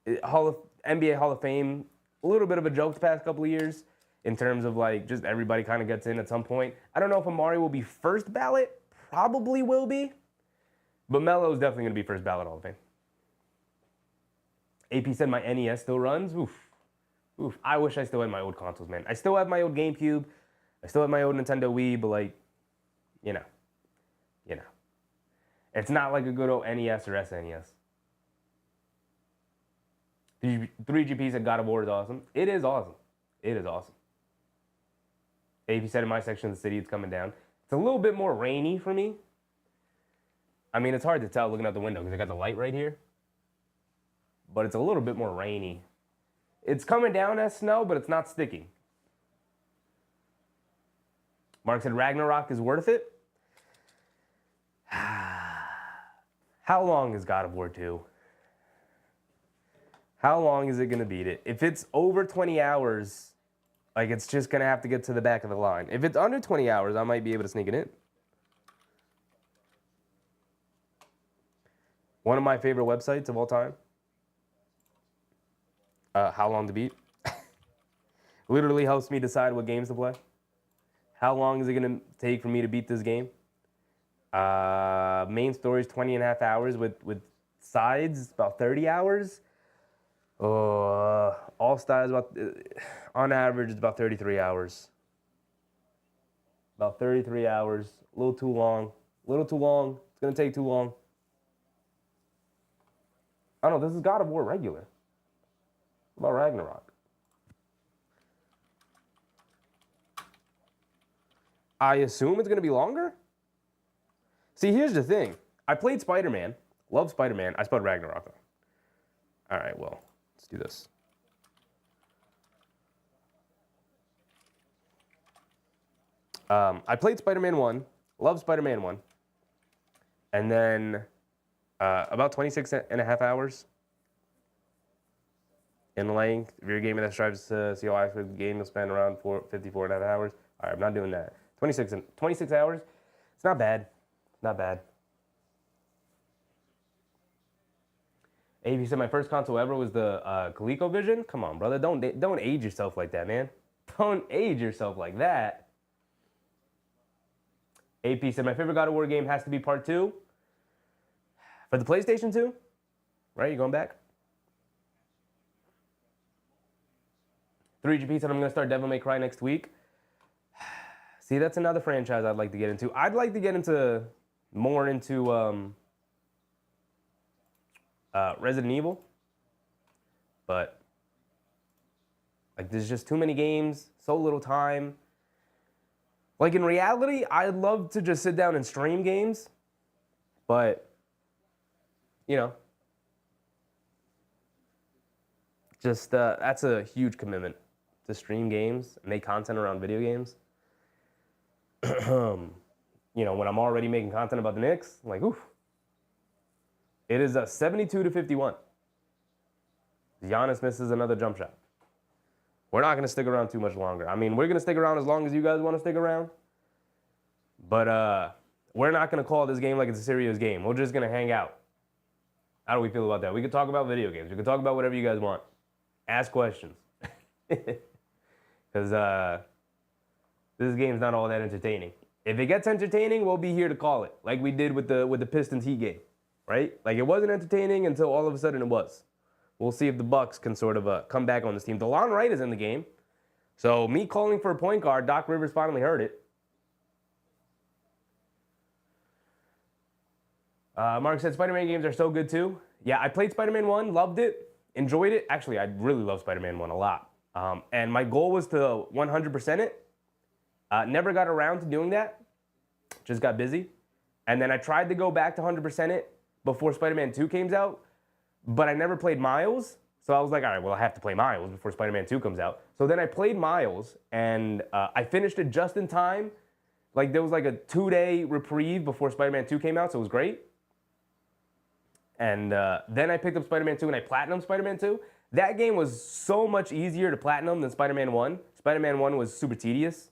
NBA Hall of Fame, a little bit of a joke the past couple of years in terms of like just everybody kind of gets in at some point. I don't know if Amari will be first ballot. Probably will be. But Melo is definitely going to be first ballot Hall of Fame. AP said my NES still runs. Oof. Oof. I wish I still had my old consoles, man. I still have my old GameCube. I still have my old Nintendo Wii, but like, you know. It's not like a good old NES or SNES. 3GP said God of War is awesome. It is awesome. It is awesome. AP said in my section of the city it's coming down. It's a little bit more rainy for me. I mean, it's hard to tell looking out the window because I got the light right here. But it's a little bit more rainy It's coming down as snow, but it's not sticking. Mark said Ragnarok is worth it. How long is God of War 2? How long is it going to beat it? If it's over 20 hours, like it's just going to have to get to the back of the line. If it's under 20 hours, I might be able to sneak it in. One of my favorite websites of all time. How long to beat. Literally helps me decide what games to play. How long is it going to take for me to beat this game? Main story is 20 and a half hours with sides, about 30 hours. All styles, on average, it's about 33 hours. About 33 hours. A little too long. A little too long. It's going to take too long. I don't know. This is God of War regular. What about Ragnarok? I assume it's going to be longer? See, here's the thing. I played Spider-Man. Love Spider-Man. I spelled Ragnarok though. All right, well, let's do this. I played Spider-Man 1. Love Spider-Man 1. And then about 26 and a half hours in length. If you're a gamer that strives to see how actually the game will spend around 54 and a half hours. All right, I'm not doing that. 26 hours. It's not bad. Not bad. AV said my first console ever was the ColecoVision. Come on, brother. Don't age yourself like that, man. Don't age yourself like that. AP said my favorite God of War game has to be Part 2. For the PlayStation 2? Right? You going back? 3GP said I'm going to start Devil May Cry next week. See, that's another franchise I'd like to get into. I'd like to get more into Resident Evil. But like there's just too many games, so little time. Like in reality, I'd love to just sit down and stream games. But you know, just that's a huge commitment to stream games and make content around video games. You know, when I'm already making content about the Knicks, I'm like, oof. It is a 72-51. Giannis misses another jump shot. We're not going to stick around too much longer. I mean, we're going to stick around as long as you guys want to stick around. But we're not going to call this game like it's a serious game. We're just going to hang out. How do we feel about that? We can talk about video games. We can talk about whatever you guys want. Ask questions. Because this game's not all that entertaining. If it gets entertaining, we'll be here to call it, like we did with the Pistons Heat game, right? Like it wasn't entertaining until all of a sudden it was. We'll see if the Bucks can sort of come back on this team. DeLon Wright is in the game, so me calling for a point guard, Doc Rivers finally heard it. Mark said Spider-Man games are so good too. Yeah, I played Spider-Man 1, loved it, enjoyed it. Actually, I really love Spider-Man 1 a lot. And my goal was to 100% it. Never got around to doing that. Just got busy. And then I tried to go back to 100% it before Spider-Man 2 came out, but I never played Miles. So I was like, all right, well, I have to play Miles before Spider-Man 2 comes out. So then I played Miles, and I finished it just in time. Like, there was like a 2-day reprieve before Spider-Man 2 came out, so it was great. And then I picked up Spider-Man 2, and I platinumed Spider-Man 2. That game was so much easier to platinum than Spider-Man 1. Spider-Man 1 was super tedious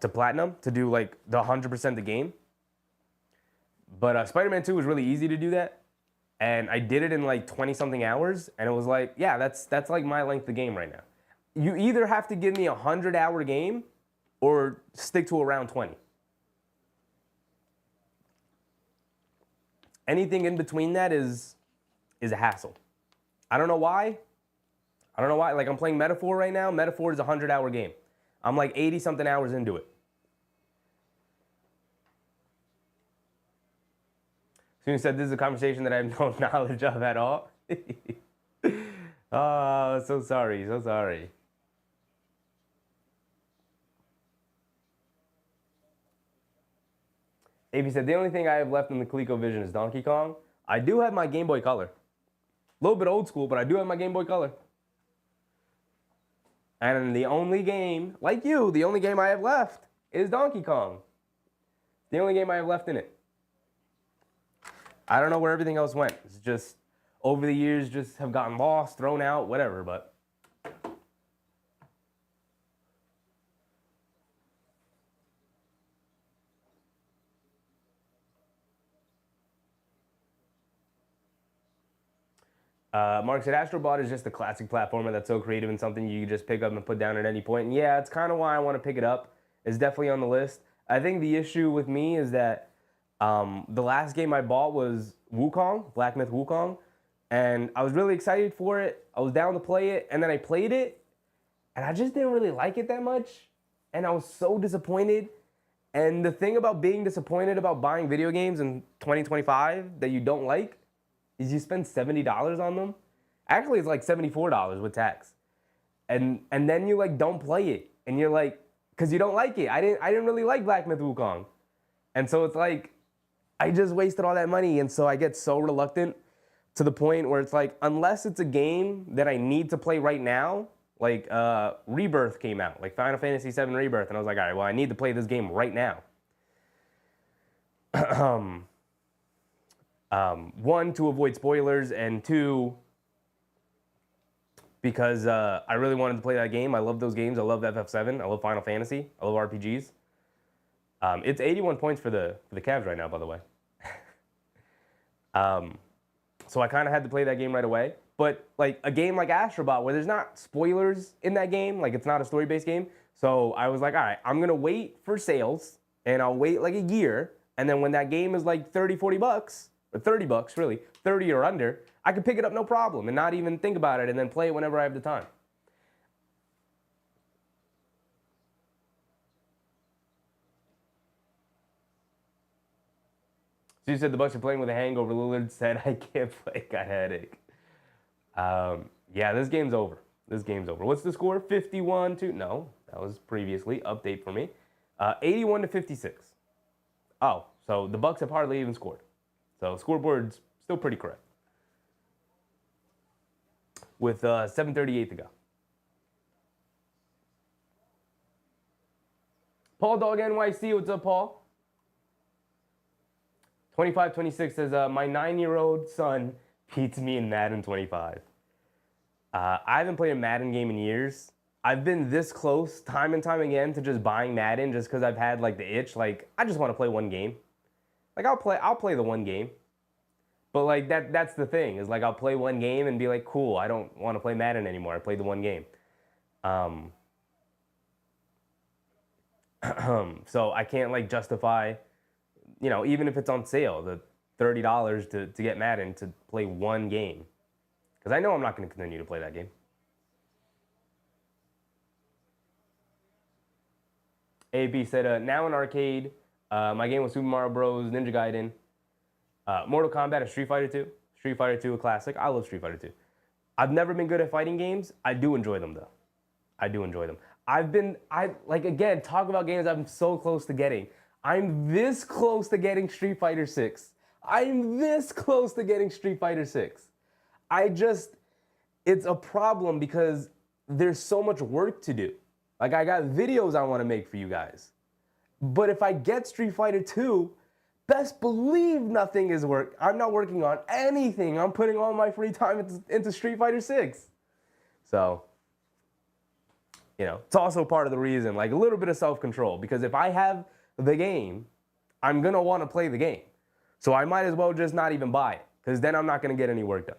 to platinum, to do like the 100% the game. But Spider-Man 2 was really easy to do that. And I did it in like 20-something hours. And it was like, yeah, that's like my length of game right now. You either have to give me a 100-hour game or stick to around 20. Anything in between that is a hassle. I don't know why. Like, I'm playing Metaphor right now. Metaphor is a 100-hour game. I'm like 80-something hours into it. Soon said this is a conversation that I have no knowledge of at all. Oh, so sorry. AB said, the only thing I have left in the ColecoVision is Donkey Kong. I do have my Game Boy Color. A little bit old school, but I do have my Game Boy Color. And the only game, like you, the only game I have left is Donkey Kong. The only game I have left in it. I don't know where everything else went. It's just, over the years, just have gotten lost, thrown out, whatever, but. Mark said, Astrobot is just a classic platformer that's so creative and something you can just pick up and put down at any point. And yeah, it's kind of why I want to pick it up. It's definitely on the list. I think the issue with me is that the last game I bought was Wukong, Black Myth Wukong. And I was really excited for it. I was down to play it. And then I played it. And I just didn't really like it that much. And I was so disappointed. And the thing about being disappointed about buying video games in 2025 that you don't like is you spend $70 on them. Actually, it's like $74 with tax. And then you like don't play it. And you're like, because you don't like it. I didn't really like Black Myth Wukong. And so it's like, I just wasted all that money. And so I get so reluctant to the point where it's like, unless it's a game that I need to play right now, like Rebirth came out, like Final Fantasy VII Rebirth. And I was like, all right, well, I need to play this game right now. One, to avoid spoilers, and two, because I really wanted to play that game. I love those games. I love FF7. I love Final Fantasy. I love RPGs. It's 81 points for the Cavs right now, by the way. So I kind of had to play that game right away. But like a game like Astrobot, where there's not spoilers in that game, like it's not a story-based game. So I was like, all right, I'm going to wait for sales, and I'll wait like a year. And then when that game is like 30, 40 bucks, or 30 bucks really, 30 or under, I can pick it up no problem and not even think about it and then play it whenever I have the time. So you said the Bucks are playing with a hangover. Lillard said, I can't play, got a headache. Yeah, this game's over. This game's over. What's the score? 51-2? No, that was previously. Update for me. 81-56. Oh, so the Bucks have hardly even scored. So scoreboard's still pretty correct. With 7:38 to go. Paul Dog NYC, what's up, Paul? 25-26 says, my 9-year-old son beats me in Madden 25. I haven't played a Madden game in years. I've been this close time and time again to just buying Madden just because I've had like the itch. Like, I just want to play one game. Like, I'll play the one game. But like that's the thing, is like I'll play one game and be like, cool, I don't want to play Madden anymore. I played the one game. So I can't like justify, you know, even if it's on sale, the $30 to get Madden to play one game. Because I know I'm not going to continue to play that game. AB said, now in arcade, my game was Super Mario Bros. Ninja Gaiden, Mortal Kombat, and Street Fighter 2. Street Fighter 2, a classic. I love Street Fighter 2. I've never been good at fighting games. I do enjoy them, though. I do enjoy them. Again, talk about games I'm so close to getting. I'm this close to getting Street Fighter 6. I'm this close to getting Street Fighter 6. It's a problem because there's so much work to do. Like, I got videos I want to make for you guys. But if I get Street Fighter 2, best believe nothing is work. I'm not working on anything. I'm putting all my free time into Street Fighter 6. So, you know, it's also part of the reason, like a little bit of self-control. Because if I have the game, I'm going to want to play the game. So I might as well just not even buy it, because then I'm not going to get any work done.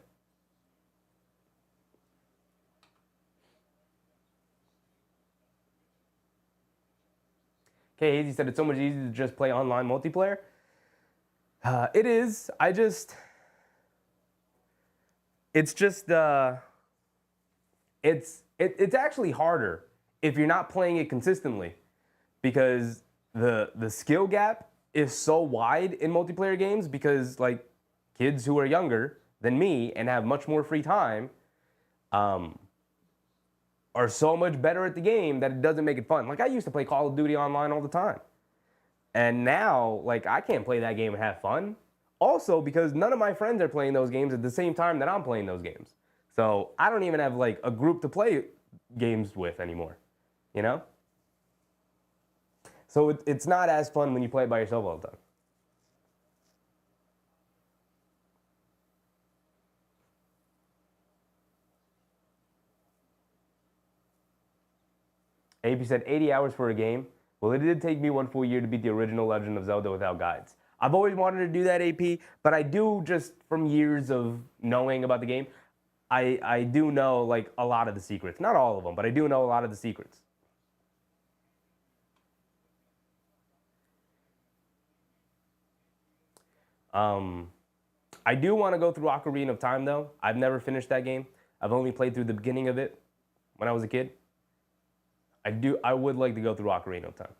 Okay, Hazy said it's so much easier to just play online multiplayer. It is. It's actually harder if you're not playing it consistently, because the skill gap is so wide in multiplayer games, because like kids who are younger than me and have much more free time are so much better at the game that it doesn't make it fun. Like, I used to play Call of Duty online all the time. And now, like, I can't play that game and have fun. Also, because none of my friends are playing those games at the same time that I'm playing those games. So I don't even have like a group to play games with anymore, you know? So it's not as fun when you play it by yourself all the time. AP said 80 hours for a game. Well, it did take me 1 full year to beat the original Legend of Zelda without guides. I've always wanted to do that, AP, but I do just from years of knowing about the game, I do know like a lot of the secrets. Not all of them, but I do know a lot of the secrets. I do want to go through Ocarina of Time though. I've never finished that game. I've only played through the beginning of it when I was a kid. I would like to go through Ocarina of Time.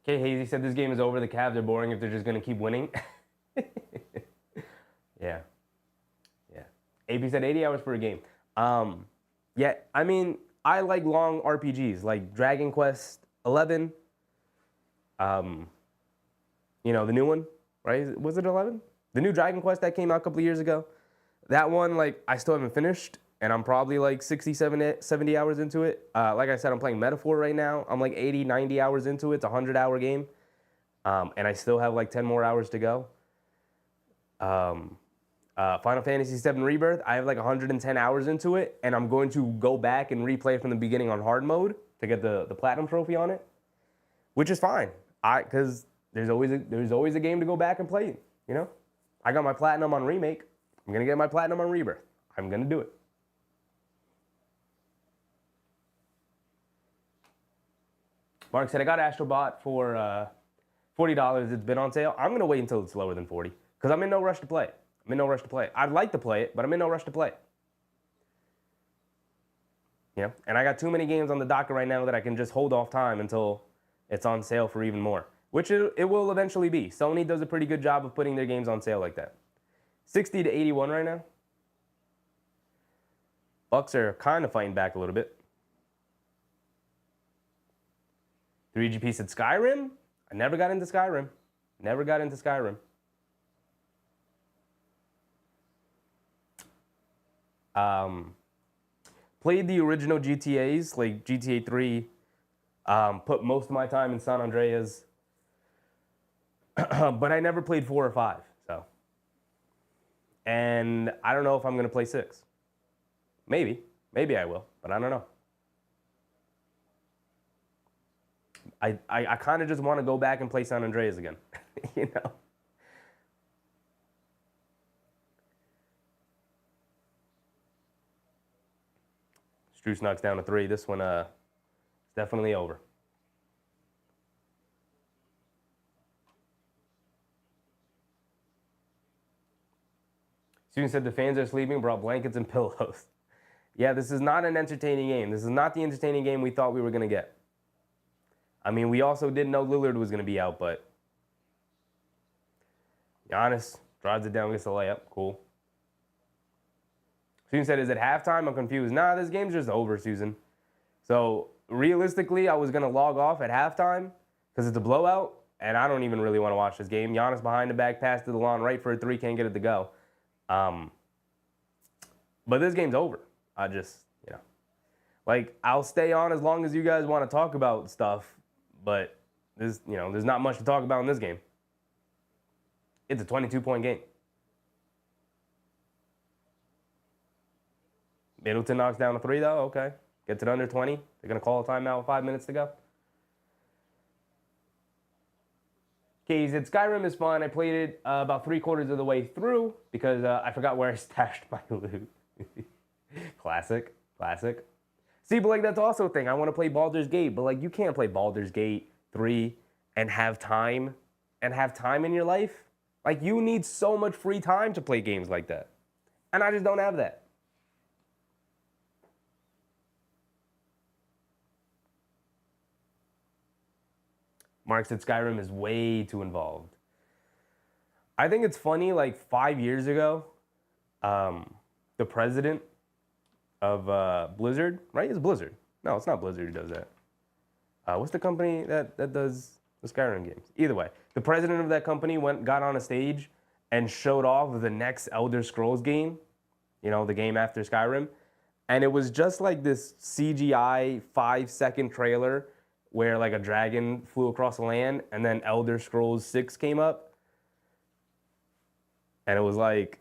Okay, Hazy said this game is over. The Cavs are boring if they're just going to keep winning. Yeah. Yeah. AP said 80 hours for a game. Yeah, I mean, I like long RPGs like Dragon Quest 11. The new one, right? Was it 11? The new Dragon Quest that came out a couple of years ago. That one, like, I still haven't finished, and I'm probably like 60, 70 hours into it. Like I said, I'm playing Metaphor right now. I'm like 80, 90 hours into it. It's a 100-hour game, and I still have like 10 more hours to go. Final Fantasy VII Rebirth, I have like 110 hours into it, and I'm going to go back and replay it from the beginning on hard mode to get the platinum trophy on it, which is fine. Because there's always a game to go back and play. You know, I got my platinum on Remake. I'm gonna get my platinum on Rebirth. I'm gonna do it. Mark said I got Astrobot for $40. It's been on sale. I'm gonna wait until it's lower than 40 because I'm in no rush to play it. I'm in no rush to play it. I'd like to play it, but I'm in no rush to play it. You know, and I got too many games on the docket right now that I can just hold off time until it's on sale for even more, which it will eventually be. Sony does a pretty good job of putting their games on sale like that. 60 to 81 right now. Bucks are kind of fighting back a little bit. 3GP said Skyrim. I never got into Skyrim. Never got into Skyrim. Played the original GTAs, like GTA 3. Put most of my time in San Andreas. But I never played 4 or 5. So. And I don't know if I'm going to play 6. Maybe. Maybe I will, but I don't know. I kind of just want to go back and play San Andreas again. You know? Struce knocks down a 3. This one is definitely over. Student said the fans are sleeping, brought blankets and pillows. Yeah, this is not an entertaining game. This is not the entertaining game we thought we were going to get. I mean, we also didn't know Lillard was going to be out, but Giannis drives it down, gets a layup. Cool. Susan said, is it halftime? I'm confused. Nah, this game's just over, Susan. So, realistically, I was going to log off at halftime because it's a blowout, and I don't even really want to watch this game. Giannis behind the back, pass to the lawn, right for a 3, can't get it to go. But this game's over. I just, like, I'll stay on as long as you guys want to talk about stuff, but there's not much to talk about in this game. It's a 22-point game. Middleton knocks down a 3, though. Okay. Gets it under 20. They're going to call a timeout with 5 minutes to go. Okay, he said, Skyrim is fun. I played it about 3/4 of the way through because I forgot where I stashed my loot. Classic. See, but like that's also a thing. I want to play Baldur's Gate, but like you can't play Baldur's Gate 3 and have time in your life. Like you need so much free time to play games like that. And I just don't have that. Mark said Skyrim is way too involved. I think it's funny, like 5 years ago, the president of Blizzard, right? It's Blizzard. No, it's not Blizzard who does that. What's the company that does the Skyrim games? Either way, the president of that company got on a stage and showed off the next Elder Scrolls game, the game after Skyrim. And it was just like this CGI 5-second trailer where like a dragon flew across the land, and then Elder Scrolls 6 came up. And it was like,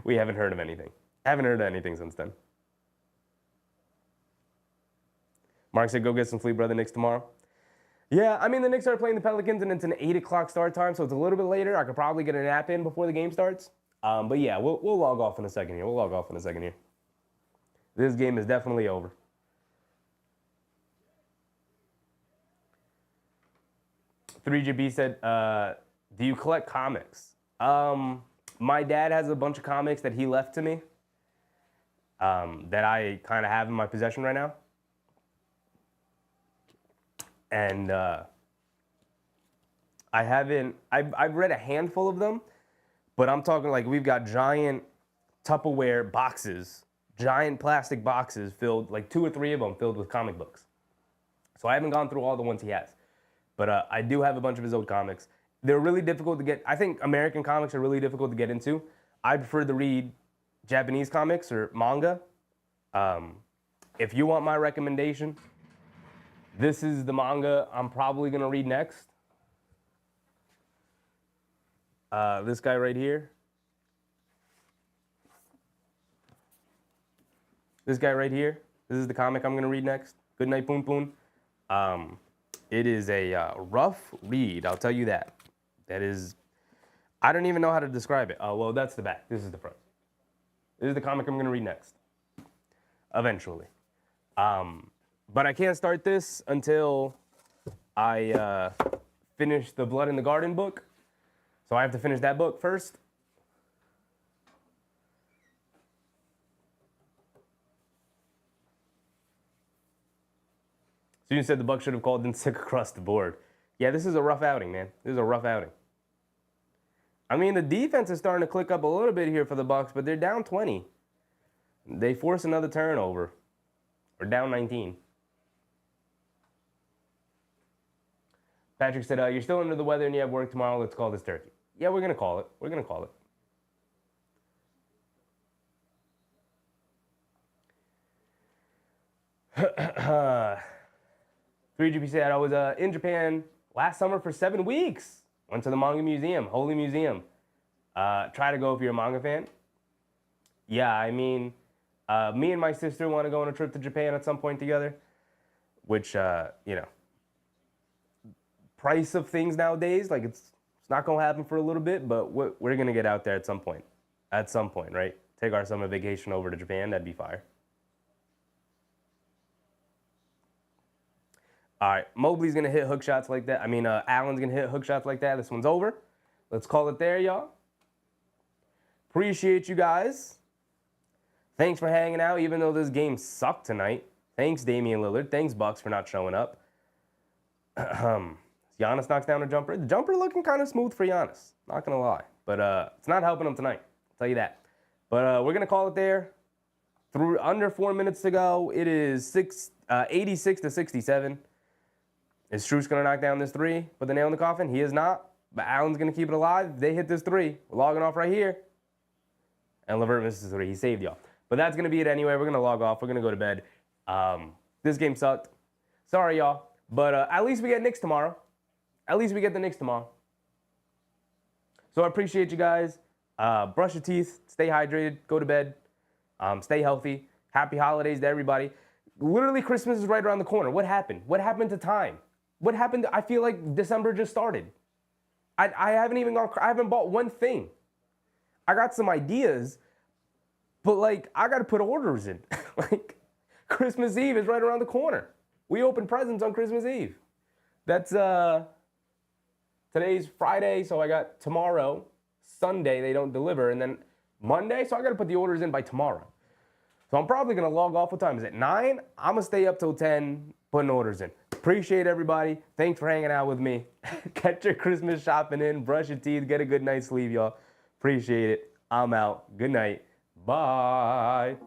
we haven't heard of anything. Haven't heard of anything since then. Mark said, go get some sleep, brother. Knicks tomorrow. Yeah, I mean, the Knicks are playing the Pelicans, and it's an 8 o'clock start time, so it's a little bit later. I could probably get a nap in before the game starts. But yeah, we'll log off in a second here. This game is definitely over. $3GB said, do you collect comics? My dad has a bunch of comics that he left to me that I kind of have in my possession right now. And I've read a handful of them, but I'm talking like we've got giant Tupperware boxes, giant plastic boxes filled, like 2 or 3 of them filled with comic books. So I haven't gone through all the ones he has, but I do have a bunch of his old comics. They're really difficult to get. I think American comics are really difficult to get into. I prefer to read Japanese comics or manga. If you want my recommendation, this is the manga I'm probably going to read next. This guy right here. This is the comic I'm going to read next. Good night, Poon Poon. It is a rough read, I'll tell you that. That is, I don't even know how to describe it. Oh, well, that's the back. This is the front. This is the comic I'm going to read next. Eventually. But I can't start this until I finish the Blood in the Garden book. So I have to finish that book first. So you said the Bucks should have called in sick across the board. Yeah, this is a rough outing, man. This is a rough outing. I mean, the defense is starting to click up a little bit here for the Bucks, but they're down 20. They force another turnover. Or down 19. Patrick said, you're still under the weather and you have work tomorrow. Let's call this turkey. Yeah, we're going to call it. We're going to call it. 3GP said, I was in Japan last summer for 7 weeks. Went to the manga museum, Holy Museum. Try to go if you're a manga fan. Yeah, I mean, me and my sister want to go on a trip to Japan at some point together, which, price of things nowadays, like it's not going to happen for a little bit, but we're going to get out there at some point. At some point, right? Take our summer vacation over to Japan. That'd be fire. All right, Mobley's going to hit hook shots like that. Allen's going to hit hook shots like that. This one's over. Let's call it there, y'all. Appreciate you guys. Thanks for hanging out, even though this game sucked tonight. Thanks, Damian Lillard. Thanks, Bucks, for not showing up. Giannis knocks down a jumper. The jumper looking kind of smooth for Giannis. Not going to lie. But it's not helping him tonight. I'll tell you that. But we're going to call it there. Through under 4 minutes to go. It is 86 to 67. Is Strus going to knock down this 3? Put the nail in the coffin? He is not. But Allen's going to keep it alive. They hit this 3. We're logging off right here. And LeVert misses 3. He saved y'all. But that's going to be it anyway. We're going to log off. We're going to go to bed. This game sucked. Sorry, y'all. But at least we get Knicks tomorrow. At least we get the Knicks tomorrow. So I appreciate you guys. Brush your teeth. Stay hydrated. Go to bed. Stay healthy. Happy holidays to everybody. Literally, Christmas is right around the corner. What happened? What happened to time? What happened? I feel like December just started. I haven't bought one thing. I got some ideas, but like I got to put orders in. Like Christmas Eve is right around the corner. We open presents on Christmas Eve. That's today's Friday, so I got tomorrow, Sunday they don't deliver, and then Monday, so I got to put the orders in by tomorrow. So I'm probably going to log off. What time is it? 9? I'm going to stay up till 10 putting orders in. Appreciate everybody. Thanks for hanging out with me. Get your Christmas shopping in. Brush your teeth. Get a good night's sleep, y'all. Appreciate it. I'm out. Good night. Bye.